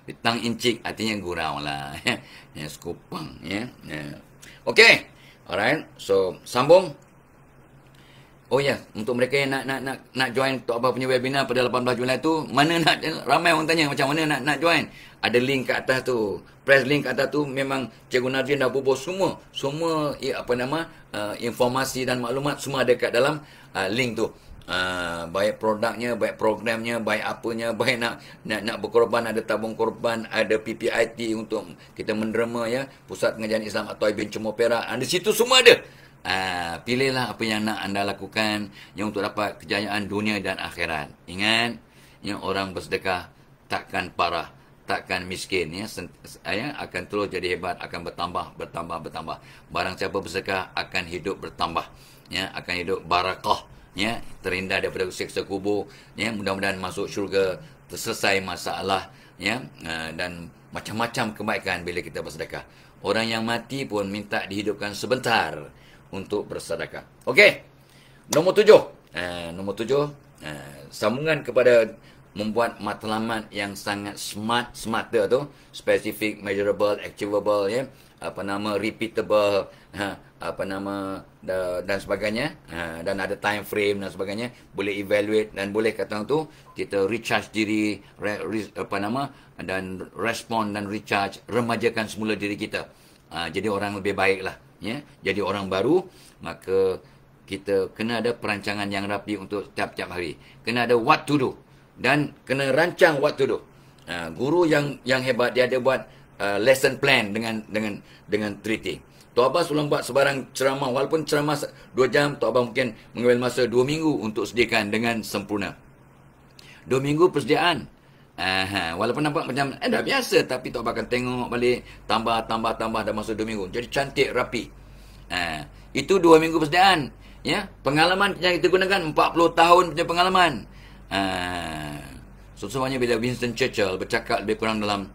Bitang incik artinya gurau lah. Ya, Sekupang, ya. Okey. Alright. So, sambung. Oh ya, untuk mereka yang nak join Tok Abah punya webinar pada 18 Julai tu, mana nak, ramai orang tanya macam mana nak join. Ada link kat atas tu. Press link kat atas tu, memang Cikgu Nazrin dah bubuh semua informasi dan maklumat semua ada kat dalam link tu. Baik produknya, baik programnya, baik apanya, baik nak berkorban, ada tabung korban, ada PPIT untuk kita menderma, ya, Pusat Pengajian Islam At-Taibin Cemor Perak. Di situ semua ada. Pilihlah apa yang nak anda lakukan yang untuk dapat kejayaan dunia dan akhirat. Ingat, yang orang bersedekah takkan parah, takkan miskin, ya, akan terus jadi hebat, akan bertambah. Barang siapa bersedekah akan hidup bertambah, ya, akan hidup barakah, ya, terhindar daripada siksa kubur, ya, mudah-mudahan masuk syurga, terselesai masalah, ya, dan macam-macam kebaikan bila kita bersedekah. Orang yang mati pun minta dihidupkan sebentar untuk bersedekah. Okey. Nombor 7. Sambungan kepada membuat matlamat yang sangat smart tu, specific, measurable, achievable, ya, repeatable, dan sebagainya, dan ada time frame dan sebagainya, boleh evaluate dan boleh kata tu kita recharge diri, dan respon dan recharge, remajakan semula diri kita. Jadi orang lebih baik lah, ya. Jadi orang baru, maka kita kena ada perancangan yang rapi untuk tiap-tiap hari. Kena ada what to do dan kena rancang what to do. Guru yang hebat, dia ada buat lesson plan dengan treaty. Tok Abah sebelum buat sebarang ceramah, walaupun ceramah 2 jam, Tok Abah mungkin mengambil masa 2 minggu untuk sediakan dengan sempurna. 2 minggu persediaan. Walaupun nampak macam dah biasa, tapi Tok Abah akan tengok balik, tambah dalam masa 2 minggu. Jadi cantik, rapi. Itu 2 minggu persediaan. Ya, pengalaman yang kita gunakan 40 tahun punya pengalaman. Semuanya bila Winston Churchill bercakap lebih kurang dalam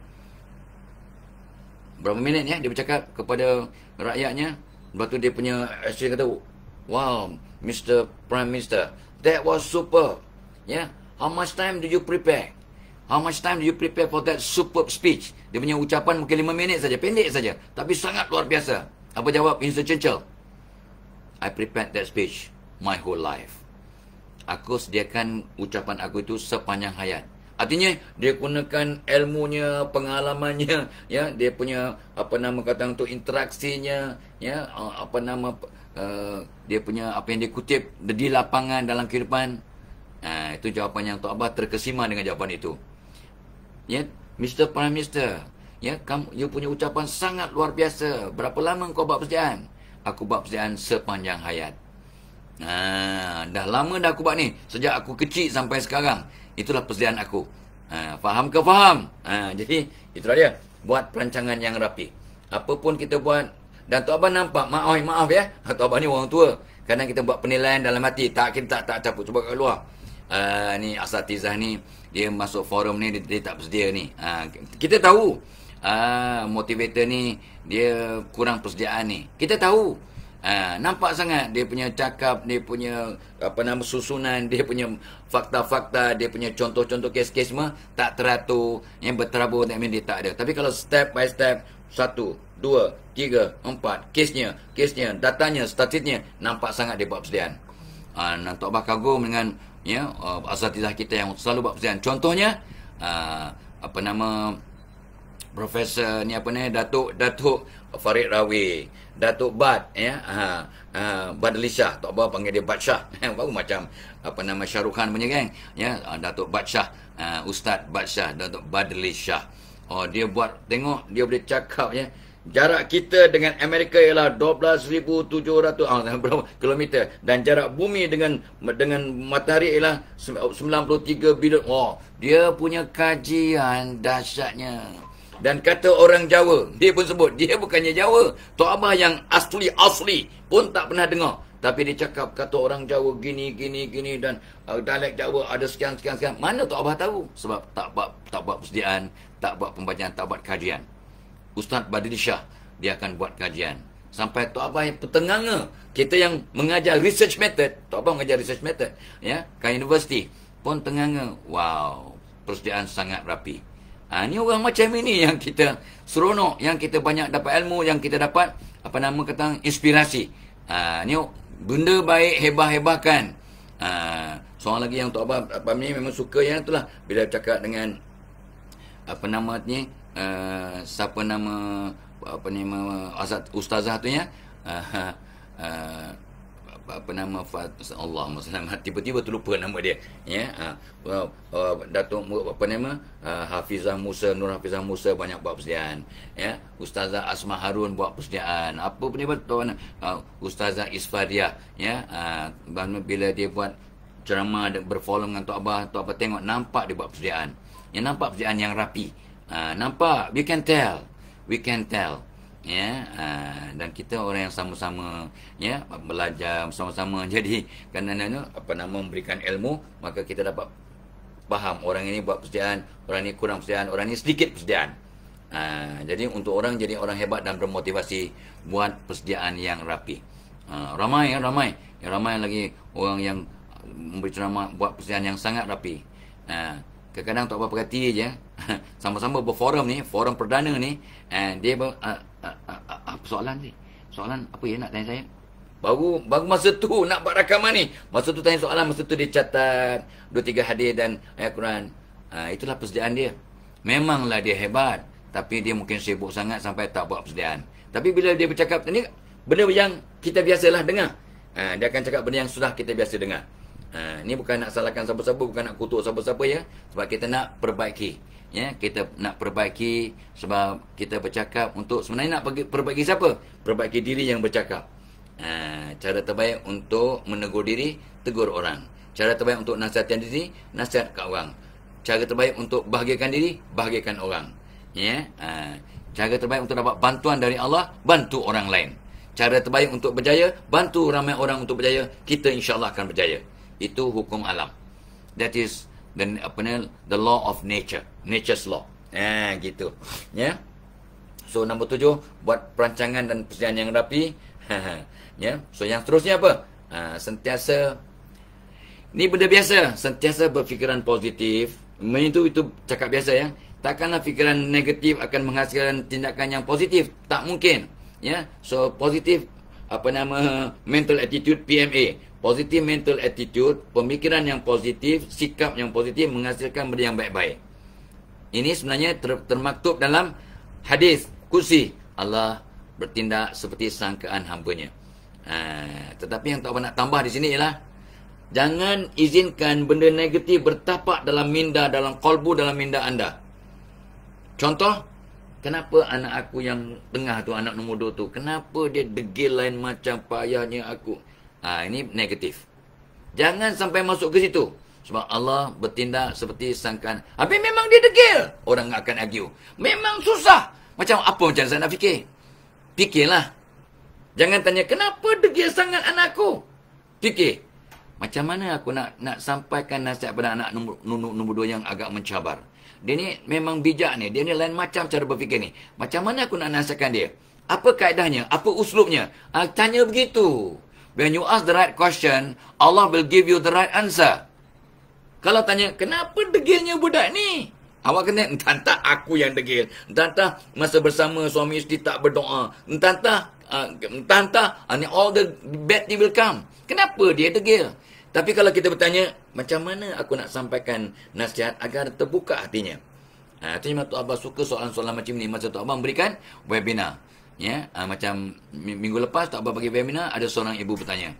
berapa minit ya, dia bercakap kepada rakyatnya. Lepas tu dia punya actually kata, wow, Mr. Prime Minister, that was super. Yeah, how much time did you prepare? How much time did you prepare for that superb speech? Dia punya ucapan mungkin 5 minit saja, pendek saja, tapi sangat luar biasa. Apa jawab Winston Churchill? I prepared that speech my whole life. Aku sediakan ucapan aku itu sepanjang hayat. Artinya dia gunakan ilmunya, pengalamannya, ya, dia punya kata untuk interaksinya, ya, dia punya apa yang dia kutip di lapangan dalam kehidupan. Itu jawapan yang Tok Abah terkesima dengan jawapan itu. Ya, Mr. Prime Minister, ya, you punya ucapan sangat luar biasa. Berapa lama kau buat persediaan? Aku buat persediaan sepanjang hayat. Dah lama dah aku buat ni, sejak aku kecil sampai sekarang. Itulah persediaan aku. Faham ke faham? Jadi itulah dia, buat perancangan yang rapi. Apa pun kita buat. Dan Tok Abah nampak, maaf ya, Tok Abah ni orang tua. Kadang kita buat penilaian dalam hati, kita tak cabut, cuba kat luar. Ni asatizah ni, dia masuk forum ni, dia tak bersedia ni. Kita tahu motivator ni dia kurang persediaan ni. Kita tahu. Nampak sangat dia punya cakap, dia punya susunan, dia punya fakta-fakta, dia punya contoh-contoh kes-kes semua tak teratur, yang berterabur, dia tak ada. Tapi kalau step by step, 1, 2, 3, 4, kesnya, datanya, statistiknya, nampak sangat dia buat persediaan. Tok Abah kagum dengan asatizah kita yang selalu buat persediaan. Contohnya Profesor Datuk Farid Rawi, Datuk Bad, ya, Badli Shah. Tok Abah panggil dia Bad Shah. Baru macam Shah Rukh Khan punya geng, ya, Datuk Bad Shah, Ustaz Bad Shah, Datuk Badli Shah. Dia buat, tengok dia boleh cakap, ya. Jarak kita dengan Amerika ialah 12,700 kilometer, dan jarak bumi dengan matahari ialah 93 bilion. Dia punya kajian dahsyatnya. Dan kata orang Jawa, dia pun sebut, dia bukannya Jawa. Tok Abah yang asli pun tak pernah dengar. Tapi dia cakap, kata orang Jawa gini, dan dialek Jawa ada sekian. Mana Tok Abah tahu? Sebab tak buat persediaan, tak buat pembacaan, tak buat kajian. Ustaz Badli Shah, dia akan buat kajian. Sampai Tok Abah yang petenganga. Kita yang mengajar research method, Tok Abah mengajar research method, ya, ke universiti, pun tenganga. Wow, persediaan sangat rapi. Ni orang macam ini yang kita seronok, yang kita banyak dapat ilmu, yang kita dapat inspirasi. Ni benda baik, hebah-hebahkan. Seorang lagi yang Tok Abah ni memang suka, yang itulah bila cakap dengan ustazah tu, ya, Allahumma selamat, tiba-tiba terlupa nama dia, ya. Datuk Hafizah Musa, Nur Hafizah Musa banyak buat persediaan, ya. Ustazah Asma Harun buat persediaan. Apa pun dia buat, Ustazah Isfadiah, ya, bila dia buat ceramah berforum dengan Tok Abah tengok, nampak dia buat persediaan. Nampak persediaan yang rapi. Nampak, we can tell. Ya, dan kita orang yang sama-sama, ya, belajar sama-sama. Jadi kerana memberikan ilmu, maka kita dapat faham orang ini buat persediaan, orang ini kurang persediaan, orang ini sedikit persediaan. Jadi untuk orang jadi orang hebat dan bermotivasi buat persediaan yang rapi. Ramai lagi orang yang memberi ceramah buat persediaan yang sangat rapi. Kadang-kadang Tok Abah perhati je, sama-sama berforum ni, forum perdana ni, dia apa soalan ni? soalan apa ya nak tanya saya? Baru masa tu nak buat rakaman ni. Masa tu tanya soalan, masa tu dia catat 2-3 hadis dan ayat Quran. Itulah persediaan dia. Memanglah dia hebat, tapi dia mungkin sibuk sangat sampai tak buat persediaan. Tapi bila dia bercakap ni, benda yang kita biasalah dengar. Dia akan cakap benda yang sudah kita biasa dengar. Ni bukan nak salahkan siapa-siapa, bukan nak kutuk siapa-siapa ya. Sebab kita nak perbaiki. Ya, kita nak perbaiki sebab kita bercakap untuk sebenarnya nak perbaiki siapa? Perbaiki diri yang bercakap. Cara terbaik untuk menegur diri, tegur orang. Cara terbaik untuk nasihatkan diri, nasihatkan orang. Cara terbaik untuk bahagiakan diri, bahagiakan orang. Ya, cara terbaik untuk dapat bantuan dari Allah, bantu orang lain. Cara terbaik untuk berjaya, bantu ramai orang untuk berjaya. Kita insya-Allah akan berjaya. Itu hukum alam. That is the law of nature, nature's law. Gitu. Ya. So nombor 7, buat perancangan dan persediaan yang rapi. Ya. So yang seterusnya apa? Sentiasa, ni benda biasa, sentiasa berfikiran positif. Itu cakap biasa ya. Takkanlah fikiran negatif akan menghasilkan tindakan yang positif. Tak mungkin. Ya. So positif mental attitude, PMA. Positive mental attitude, pemikiran yang positif, sikap yang positif menghasilkan benda yang baik-baik. Ini sebenarnya termaktub dalam hadis kursi. Allah bertindak seperti sangkaan hamba-Nya. Tetapi yang tak nak tambah di sini ialah jangan izinkan benda negatif bertapak dalam minda, dalam qalbu, dalam minda anda. Contoh, kenapa anak aku yang tengah tu, anak nombor 2 tu, kenapa dia degil lain macam payahnya aku? Ini negatif. Jangan sampai masuk ke situ. Sebab Allah bertindak seperti sangkaan. Habis memang dia degil. Orang akan argue. Memang susah. Macam saya nak fikir? Fikirlah. Jangan tanya, kenapa degil sangat anakku? Fikir. Macam mana aku nak sampaikan nasihat pada anak nombor 2 yang agak mencabar? Dia ni memang bijak ni. Dia ni lain macam cara berfikir ni. Macam mana aku nak nasihatkan dia? Apa kaedahnya? Apa uslubnya? Tanya begitu. When you ask the right question, Allah will give you the right answer. Kalau tanya, kenapa degilnya budak ni? Awak kena, entah aku yang degil. Entah masa bersama suami isteri tak berdoa. Entah all the bad thing will come. Kenapa dia degil? Tapi kalau kita bertanya, macam mana aku nak sampaikan nasihat agar terbuka hatinya? Itu yang Tok Abah suka soalan-soalan macam ni. Masa Tok Abah memberikan webinar. Ya, macam minggu lepas Tok Abah bagi webinar, ada seorang ibu bertanya.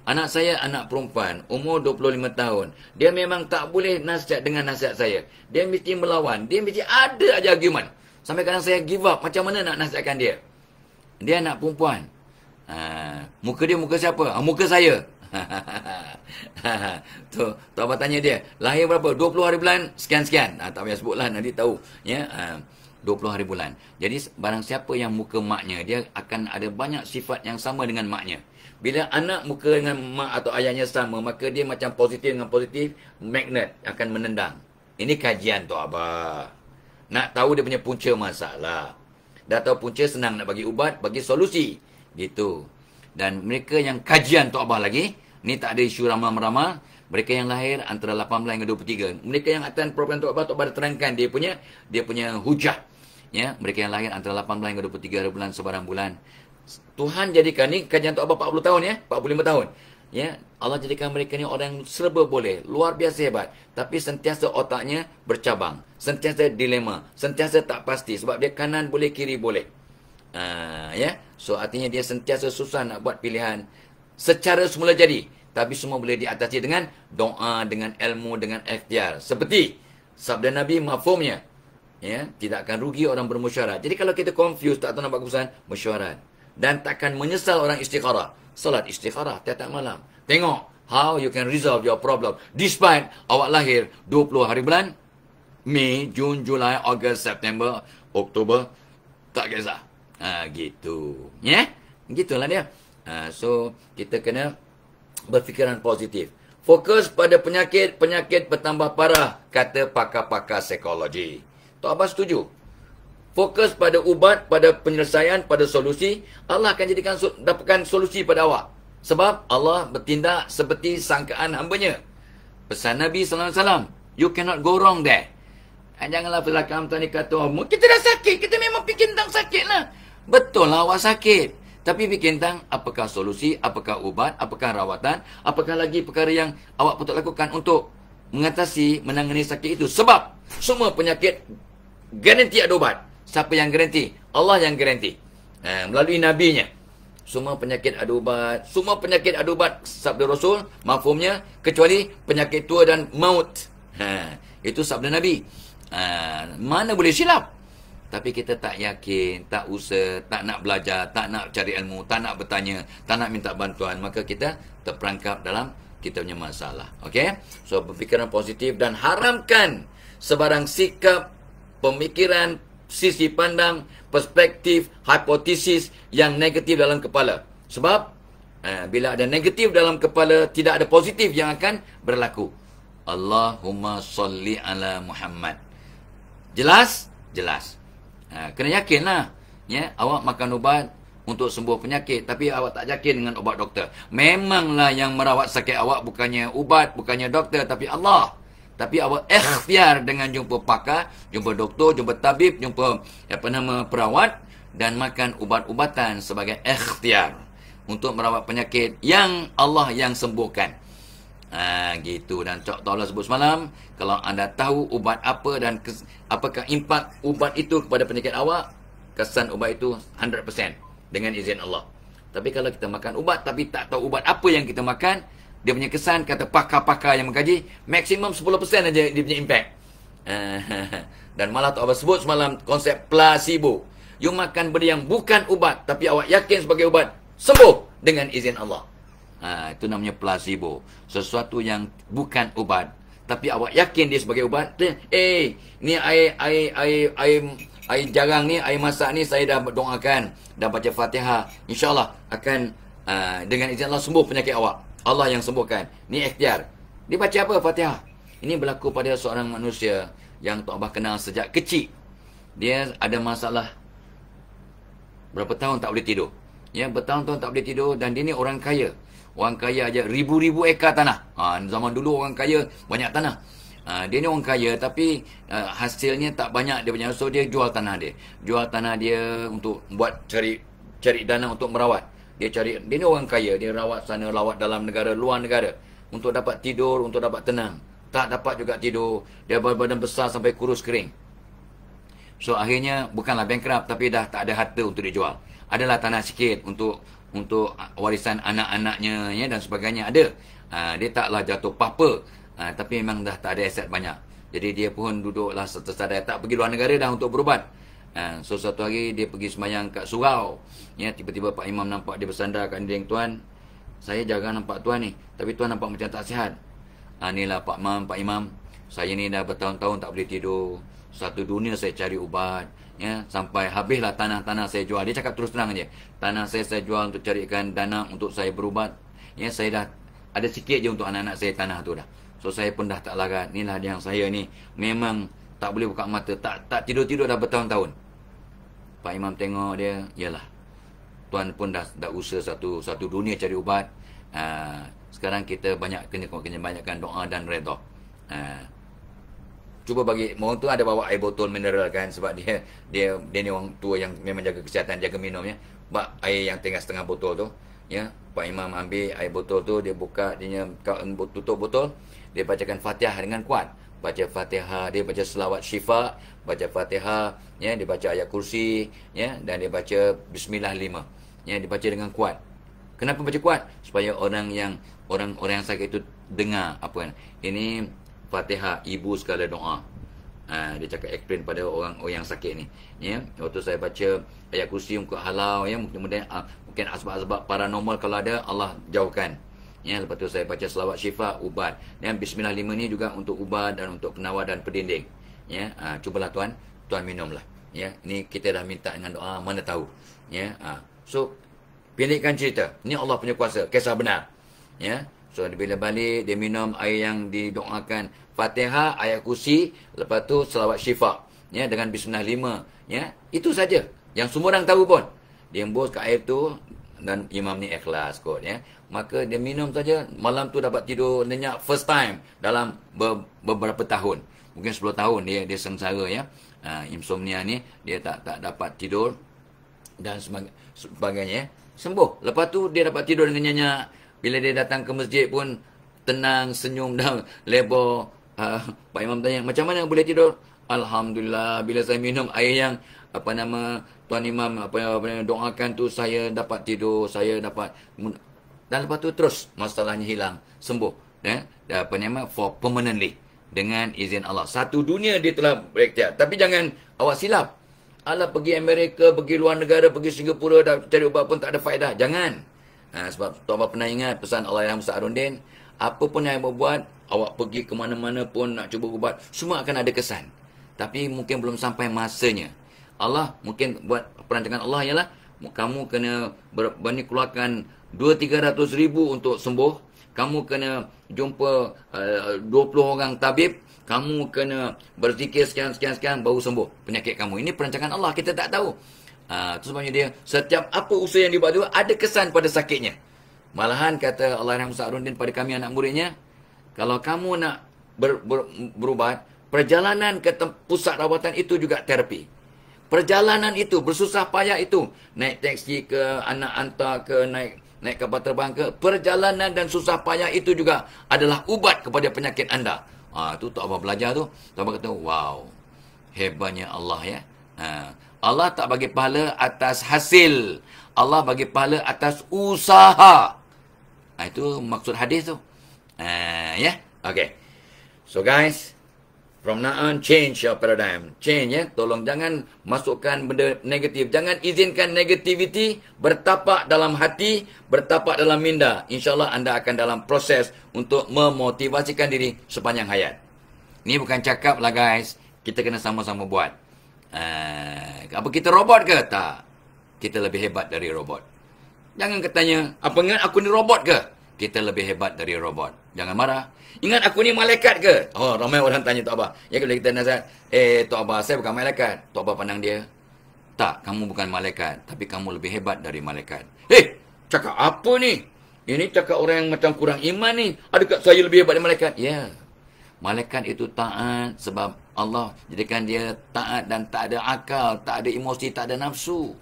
Anak saya anak perempuan, umur 25 tahun. Dia memang tak boleh nasihat dengan nasihat saya. Dia mesti melawan. Dia mesti ada aja argument. Sampai kadang saya give up. Macam mana nak nasihatkan dia? Dia anak perempuan. Muka dia muka siapa? Muka saya. Tok Abah tanya dia, lahir berapa? 20 hari bulan, sekian-sekian. Tak payah sebutlah, nanti tahu. Ya, 20 hari bulan. Jadi barang siapa yang muka maknya, dia akan ada banyak sifat yang sama dengan maknya. Bila anak muka dengan mak atau ayahnya sama, maka dia macam positif dengan positif, magnet akan menendang. Ini kajian Tok Abah. Nak tahu dia punya punca masalah. Dah tahu punca, senang nak bagi ubat, bagi solusi. Gitu. Dan mereka yang kajian Tok Abah lagi, ni tak ada isu ramal-ramal. Mereka yang lahir antara 18 hingga 23. Mereka yang akan program Tok Abah terangkan dia punya hujah. Ya, mereka yang lahir antara 18 hingga 23 hari bulan sebarang bulan. Tuhan jadikan ni kajian Tok Abah 40 tahun ya, 45 tahun. Ya, Allah jadikan mereka ni orang yang serba boleh, luar biasa hebat, tapi sentiasa otaknya bercabang, sentiasa dilema, sentiasa tak pasti sebab dia kanan boleh, kiri boleh. Ya, so artinya dia sentiasa susah nak buat pilihan secara semula jadi, tapi semua boleh diatasi dengan doa, dengan ilmu, dengan ikhtiar. Seperti sabda Nabi mafhumnya, ya, tidak akan rugi orang bermusyawarah. Jadi kalau kita confused, tak tahu nak buat keputusan, mesyuarat. Dan takkan menyesal orang istikharah. Salat istikharah tiap-tiap malam. Tengok how you can resolve your problem despite awak lahir 20 hari bulan, Mei, Jun, Julai, Ogos, September, Oktober, tak kisah. Gitu. Ya? Gitulah dia. So kita kena berfikiran positif. Fokus pada penyakit bertambah parah, kata pakar-pakar psikologi. Tok Abah setuju. Fokus pada ubat, pada penyelesaian, pada solusi. Allah akan dapatkan solusi pada awak. Sebab Allah bertindak seperti sangkaan hamba-Nya. Pesan Nabi SAW. You cannot go wrong there. Janganlah pelakam tadi kata, kita dah sakit. Kita memang fikir tentang sakit lah. Betul lah awak sakit. Tapi fikir tentang apakah solusi, apakah ubat, apakah rawatan, apakah lagi perkara yang awak patut lakukan untuk mengatasi, menangani sakit itu. Sebab semua penyakit garanti ada ubat. Siapa yang garanti? Allah yang garanti. Melalui nabinya. Semua penyakit ada ubat. Semua penyakit ada ubat. Sabda Rasul, mafhumnya, kecuali penyakit tua dan maut. Itu sabda Nabi. Mana boleh silap? Tapi kita tak yakin, tak usah, tak nak belajar, tak nak cari ilmu, tak nak bertanya, tak nak minta bantuan. Maka kita terperangkap dalam kita punya masalah. Okay? So, berfikiran positif dan haramkan sebarang sikap, pemikiran, sisi pandang, perspektif, hipotesis yang negatif dalam kepala. Sebab bila ada negatif dalam kepala, tidak ada positif yang akan berlaku. Allahumma salli ala Muhammad. Jelas? Jelas. Kena yakinlah. Ya, awak makan ubat untuk sembuh penyakit, tapi awak tak yakin dengan ubat doktor. Memanglah yang merawat sakit awak bukannya ubat, bukannya doktor, tapi Allah. Tapi awak ikhtiar dengan jumpa pakar, jumpa doktor, jumpa tabib, jumpa perawat dan makan ubat-ubatan sebagai ikhtiar untuk merawat penyakit yang Allah yang sembuhkan. Gitu. Dan Cok Allah sebut semalam, kalau anda tahu ubat apa dan apakah impak ubat itu kepada penyakit awak, kesan ubat itu 100% dengan izin Allah. Tapi kalau kita makan ubat tapi tak tahu ubat apa yang kita makan, dia punya kesan, kata pakar-pakar yang mengkaji, maksimum 10% aja dia punya impact. Dan malah Tok Abah sebut semalam konsep placebo. You makan benda yang bukan ubat, tapi awak yakin sebagai ubat, sembuh dengan izin Allah. Itu namanya placebo. Sesuatu yang bukan ubat, tapi awak yakin dia sebagai ubat. Ni air jarang ni, air masak ni saya dah doakan, dah baca Fatihah, InsyaAllah akan dengan izin Allah sembuh penyakit awak. Allah yang sembuhkan. Ni ikhtiar. Dia baca apa Fatihah? Ini berlaku pada seorang manusia yang Tok Abah kenal sejak kecil. Dia ada masalah berapa tahun tak boleh tidur. Ya, bertahun-tahun tak boleh tidur dan dia ni orang kaya. Orang kaya aja ribu-ribu ekar tanah. Zaman dulu orang kaya banyak tanah. Dia ni orang kaya tapi hasilnya tak banyak dia punya. So dia jual tanah dia. Jual tanah dia untuk buat cari dana untuk merawat. Dia ni orang kaya, dia rawat sana, rawat dalam negara, luar negara untuk dapat tidur, untuk dapat tenang. Tak dapat juga tidur. Dia berbadan besar sampai kurus kering. So akhirnya bukanlah bankrupt tapi dah tak ada harta untuk dijual. Adalah tanah sikit untuk warisan anak-anaknya ya dan sebagainya ada. Dia taklah jatuh papa. Tapi memang dah tak ada aset banyak. Jadi dia pun duduklah tersadar, tak pergi luar negara dah untuk berubat. So satu hari dia pergi sembahyang kat surau. Ya, tiba-tiba Pak Imam nampak dia bersandar kat dinding, tuan, saya jarang nampak tuan ni, tapi tuan nampak macam tak sihat. Inilah Pak Imam, saya ni dah bertahun-tahun tak boleh tidur. Satu dunia saya cari ubat, ya, sampai habislah tanah-tanah saya jual. Dia cakap terus terang aja. Tanah saya jual untuk carikan dana untuk saya berubat. Ya, saya dah ada sikit je untuk anak-anak saya tanah tu dah. So saya pun dah tak larat. Inilah yang saya ni memang tak boleh buka mata, tak tidur-tidur dah bertahun-tahun. Pak Imam tengok dia, yalah, tuan pun dah usaha satu dunia cari ubat. Sekarang kita kena banyakkan doa dan redha. Cuba bagi orang tu ada bawa air botol mineral kan, sebab dia ni orang tua yang memang jaga kesihatan, jaga minum ya. Bak air yang tinggal setengah botol tu, ya. Pak Imam ambil air botol tu, dia buka, dia tutup botol, dia bacakan Fatihah dengan kuat. Baca Fatihah, dia baca selawat syifa, baca Fatihah, ya, dia baca ayat kursi, ya, dan dia baca bismillah 5. Ya, dia baca dengan kuat. Kenapa baca kuat? Supaya orang yang sakit itu dengar apa kan. Ini Fatihah, ibu segala doa. Dia cakap explain pada orang yang sakit ni. Ya, waktu saya baca ayat kursi untuk halau, ya, mungkin asbab-asbab paranormal kalau ada Allah jauhkan. Ya, lepas tu saya baca selawat syifa, ubat. Dan bismillah 5 ni juga untuk ubat dan untuk penawar dan pendinding. Ya, cubalah tuan minumlah. Ya, ni kita dah minta dengan doa, mana tahu. Ya, so pendekkan cerita. Ni Allah punya kuasa, kisah benar. Ya. So bila balik dia minum air yang didoakan Fatihah, ayat kursi, lepas tu selawat syifa, ya, dengan bismillah 5, ya. Itu saja. Yang semua orang tahu pun. Dia embus ke air tu dan imam ni ikhlas kot, ya. Maka dia minum saja, malam tu dapat tidur nyenyak first time dalam beberapa tahun. Mungkin 10 tahun dia sengsara, ya. Insomnia ni dia tak dapat tidur dan sebagainya. sembuh. Lepas tu dia dapat tidur dengan nyenyak. Bila dia datang ke masjid pun tenang, senyum dah lebar. Pak Imam tanya, macam mana boleh tidur? Alhamdulillah, bila saya minum air yang Tuan Imam doakan tu, saya dapat tidur, saya dapat. Dan lepas tu terus masalahnya hilang, sembuh. For permanently, dengan izin Allah. Satu dunia dia telah berikhtiar. Tapi jangan awak silap. Allah pergi Amerika, pergi luar negara, pergi Singapura, dah cari ubat pun tak ada faedah. Jangan. Sebab Tuan pernah ingat pesan Allahyarham Ustaz Arundin, apa pun yang awak buat, awak pergi ke mana-mana pun nak cuba ubat, semua akan ada kesan. Tapi mungkin belum sampai masanya. Allah mungkin buat perancangan Allah ialah kamu kena keluarkan 200-300 ribu untuk sembuh. Kamu kena jumpa 20 orang tabib. Kamu kena berzikir sekian baru sembuh penyakit kamu. Ini perancangan Allah, kita tak tahu. Itu sebabnya dia, setiap apa usaha yang dibuat tu ada kesan pada sakitnya. Malahan kata Allahyarham Ustaz Arundin pada kami anak muridnya, kalau kamu nak berubat, perjalanan ke pusat rawatan itu juga terapi. Perjalanan itu, bersusah payah itu, naik taksi ke, anak hantar ke, naik kapal terbang ke, perjalanan dan susah payah itu juga adalah ubat kepada penyakit anda. Tu Tok Abah belajar tu. Tok Abah kata, wow, hebatnya Allah ya. Allah tak bagi pahala atas hasil. Allah bagi pahala atas usaha. Itu maksud hadis tu. Ya, okay. So guys, from now on, change your paradigm. Change ya. Tolong jangan masukkan benda negatif. Jangan izinkan negativity bertapak dalam hati, bertapak dalam minda. InsyaAllah anda akan dalam proses untuk memotivasikan diri sepanjang hayat. Ini bukan cakap lah guys. Kita kena sama-sama buat. Apa kita robot ke? Tak. Kita lebih hebat dari robot. Jangan katanya, apa ingat aku ni robot ke? Kita lebih hebat dari robot. Jangan marah. Ingat aku ni malaikat ke? Oh, ramai orang tanya Tok Abah. Ya, kalau kita nasihat, Tok Abah, saya bukan malaikat. Tok Abah pandang dia, tak, kamu bukan malaikat, tapi kamu lebih hebat dari malaikat. Cakap apa ni? Ini cakap orang yang macam kurang iman ni. Adakah saya lebih hebat dari malaikat? Ya. Malaikat itu taat sebab Allah jadikan dia taat dan tak ada akal, tak ada emosi, tak ada nafsu.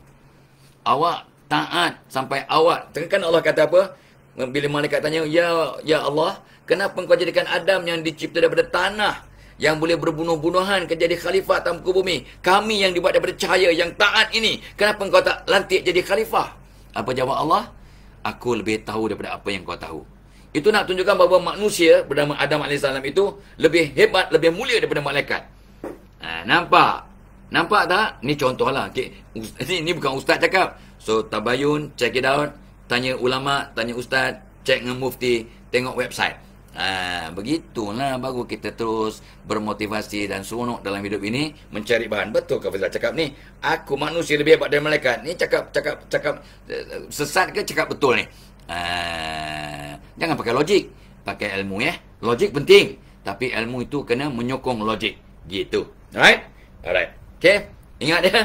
Awak taat sampai awak. Kan Allah kata apa? Bila malaikat tanya, Ya Allah, kenapa engkau jadikan Adam yang dicipta daripada tanah, yang boleh berbunuh-bunuhan, jadi khalifah atas muka bumi? Kami yang dibuat daripada cahaya, yang taat ini, kenapa engkau tak lantik jadi khalifah? Apa jawab Allah? Aku lebih tahu daripada apa yang kau tahu. Itu nak tunjukkan bahawa manusia bernama Adam AS itu lebih hebat, lebih mulia daripada malaikat. Nampak? Nampak tak? Ni contoh lah. Ini bukan ustaz cakap. So, tabayun, check it out. Tanya ulama, tanya ustaz, cek dengan mufti, tengok website. Begitulah baru kita terus bermotivasi dan seronok dalam hidup ini mencari bahan. Betul ke Faizal cakap ni? Aku manusia lebih hebat dari malaikat. Ni cakap sesat ke cakap betul ni? Jangan pakai logik, pakai ilmu ya. Logik penting, tapi ilmu itu kena menyokong logik. Gitu. Alright? Okay? Ingat ya?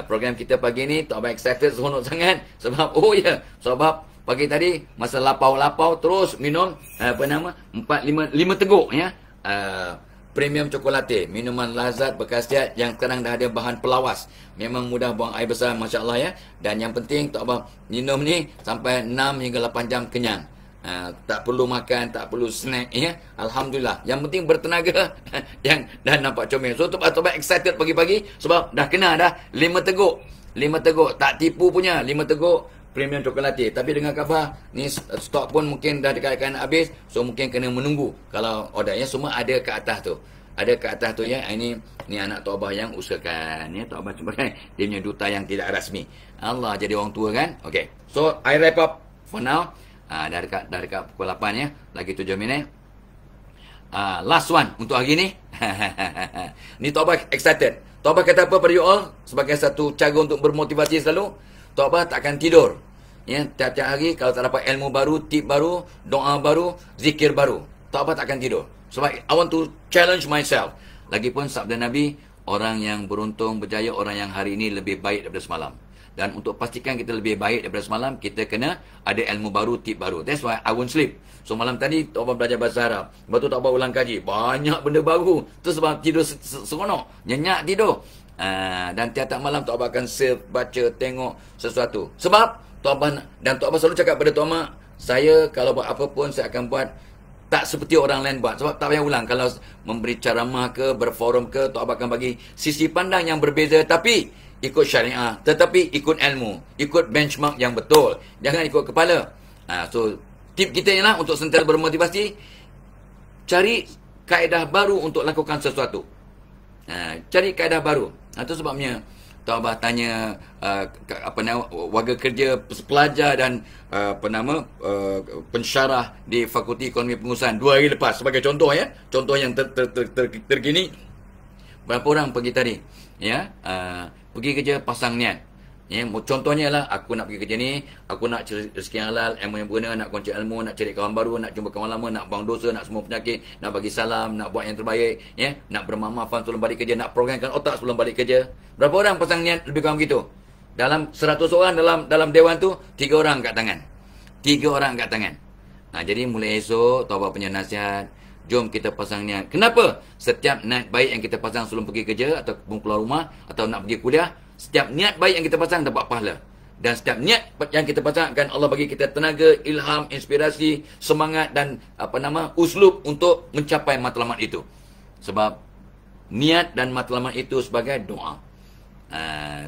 Program kita pagi ni tak baik excited, seronok sangat. Sebab, sebab pagi tadi masa lapau-lapau terus minum 5 teguk ya. Premium cokolate, minuman lazat berkhasiat yang sekarang dah ada bahan pelawas. Memang mudah buang air besar, masya-Allah ya. Dan yang penting tak apa, minum ni sampai 6 hingga 8 jam kenyang. Tak perlu makan, tak perlu snack ya. Alhamdulillah. Yang penting bertenaga yang dah nampak comel. So Tok Abah excited pagi-pagi sebab dah kena dah 5 teguk. 5 teguk, tak tipu punya 5 teguk premium cokolate. Tapi dengan khabar ni stok pun mungkin dah dekat habis, so mungkin kena menunggu kalau ordernya semua ada ke atas tu. Ada ke atas tu ya. Ini anak Tok Abah yang usahakan ya. Tok Abah sebagai dia punya duta yang tidak rasmi. Allah jadi orang tua kan. Okay. So I wrap up for now. Dah dekat pukul 8 ya. Lagi 7 minit. Last one untuk hari ni. Ni Tok Abah excited. Tok Abah kata apa pada you all? Sebagai satu cara untuk bermotivasi selalu, Tok Abah tak akan tidur. Ya, tiap-tiap hari kalau tak dapat ilmu baru, tip baru, doa baru, zikir baru, Tok Abah tak akan tidur. Sebab I want to challenge myself. Lagipun sabda Nabi, orang yang beruntung, berjaya, orang yang hari ini lebih baik daripada semalam. Dan untuk pastikan kita lebih baik daripada semalam, kita kena ada ilmu baru, tip baru. That's why I won't sleep. So malam tadi Tok Abah belajar bahasa Arab. Lepas tu Tok Abah ulang kaji. Banyak benda baru. Tu sebab tidur seronok. Nyenyak tidur. Dan tiap-tiap malam Tok Abah akan save, baca, tengok sesuatu. Sebab Tok Abah dan Tok Abah selalu cakap pada Tok Mak, saya kalau buat apa pun saya akan buat tak seperti orang lain buat. Sebab tak payah ulang. Kalau memberi ceramah ke, berforum ke, Tok Abah akan bagi sisi pandang yang berbeza. Tapi ikut syariah. Tetapi ikut ilmu. Ikut benchmark yang betul. Jangan ikut kepala. So, tip kita ialah untuk sentiasa bermotivasi. Cari kaedah baru untuk lakukan sesuatu. Cari kaedah baru. Itu sebabnya Tok Abah tanya warga kerja, pelajar dan pensyarah di Fakulti Ekonomi Pengurusan 2 hari lepas sebagai contoh ya. Contoh yang terkini. Berapa orang pergi tadi? Ya, pergi kerja pasang niat. Ya, contohnya lah aku nak pergi kerja ni, aku nak cari rezeki yang halal, ilmu yang berguna, nak kongsi ilmu, nak cari kawan baru, nak jumpa kawan lama, nak buang dosa, nak semua penyakit, nak bagi salam, nak buat yang terbaik, ya, nak bermaaf sebelum balik kerja, nak programkan otak sebelum balik kerja. Berapa orang pasang niat lebih kurang begitu? Dalam 100 orang dalam dewan tu, 3 orang angkat tangan. 3 orang angkat tangan. Jadi mulai esok Tok Abah punya nasihat, jom kita pasang niat. Kenapa? Setiap niat baik yang kita pasang sebelum pergi kerja atau keluar rumah atau nak pergi kuliah, setiap niat baik yang kita pasang dapat pahala. Dan setiap niat yang kita pasang akan Allah bagi kita tenaga, ilham, inspirasi, semangat dan uslub untuk mencapai matlamat itu. Sebab niat dan matlamat itu sebagai doa.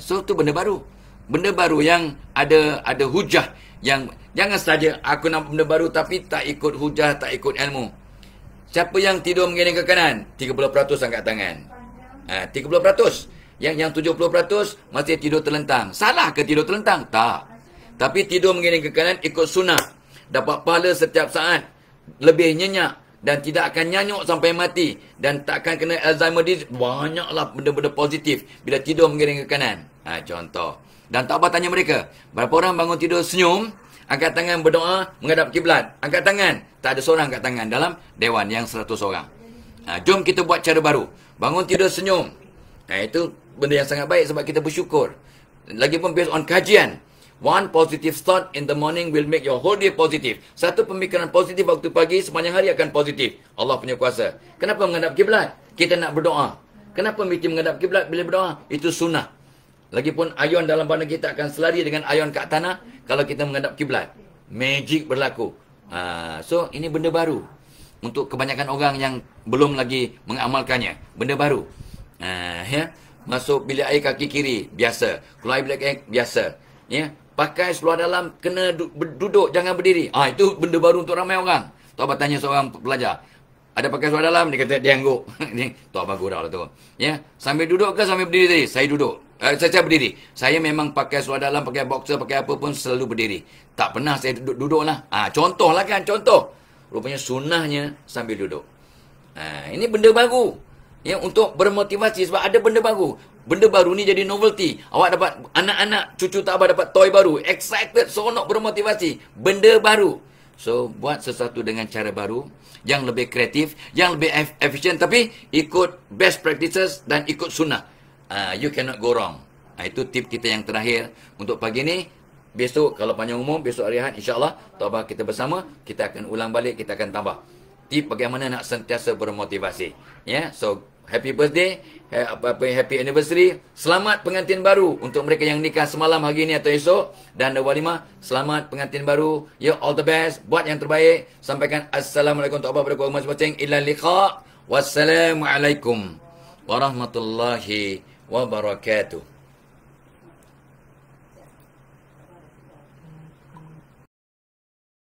So tu benda baru. Benda baru yang ada hujah, yang jangan saja aku nak benda baru tapi tak ikut hujah, tak ikut ilmu. Siapa yang tidur mengiring ke kanan? 30% angkat tangan. 30%. Yang 70% masih tidur terlentang. Salah ke tidur terlentang? Tak. Tapi tidur mengiring ke kanan ikut sunnah. Dapat pahala setiap saat. Lebih nyenyak. Dan tidak akan nyanyuk sampai mati. Dan tak akan kena Alzheimer disease. Banyaklah benda-benda positif bila tidur mengiring ke kanan. Contoh. Dan Tok Abah tanya mereka, berapa orang bangun tidur senyum, angkat tangan berdoa, menghadap kiblat. Angkat tangan. Tak ada seorang angkat tangan dalam dewan yang 100 orang. Jom kita buat cara baru. Bangun tidur senyum. Itu benda yang sangat baik sebab kita bersyukur. Lagipun based on kajian. One positive thought in the morning will make your whole day positive. Satu pemikiran positif waktu pagi sepanjang hari akan positif. Allah punya kuasa. Kenapa menghadap kiblat? Kita nak berdoa. Kenapa mesti menghadap kiblat bila berdoa? Itu sunnah. Lagipun ayon dalam badan kita akan selari dengan ayon kat tanah kalau kita menghadap kiblat. Magic berlaku. So ini benda baru untuk kebanyakan orang yang belum lagi mengamalkannya. Benda baru. Masuk bilik air kaki kiri, biasa. Keluar bilik air, biasa. Pakai seluar dalam, kena duduk, jangan berdiri. Itu benda baru untuk ramai orang. Tok Abah tanya seorang pelajar, ada pakai seluar dalam? Dia kata, dia angguk. Tok Abah gurau lah tu. Sambil duduk ke sambil berdiri tadi? Saya duduk. Saya berdiri. Saya memang pakai seluar dalam, pakai boxer, pakai apa pun selalu berdiri. Tak pernah saya duduk lah. Contoh lah kan, contoh. Rupanya sunnahnya sambil duduk. Ini benda baru. Untuk bermotivasi sebab ada benda baru. Benda baru ni jadi novelty. Awak dapat, anak-anak, cucu Tok Abah dapat toy baru. Excited, seronok, bermotivasi. Benda baru. So, buat sesuatu dengan cara baru. Yang lebih kreatif, yang lebih efisien. Tapi, ikut best practices dan ikut sunnah. You cannot go wrong. Itu tip kita yang terakhir untuk pagi ni. Besok, kalau panjang umur, besok hari Ahad, insyaAllah, Tok Abah kita bersama. Kita akan ulang balik, kita akan tambah. Tip bagaimana nak sentiasa bermotivasi. So, happy birthday, happy anniversary. Selamat pengantin baru untuk mereka yang nikah semalam, hari ini atau esok. Dan walimah, selamat pengantin baru. All the best, buat yang terbaik. Sampaikan Assalamualaikum warahmatullahi wabarakatuh. Ila liqa. Wassalamualaikum warahmatullahi wabarakatuh.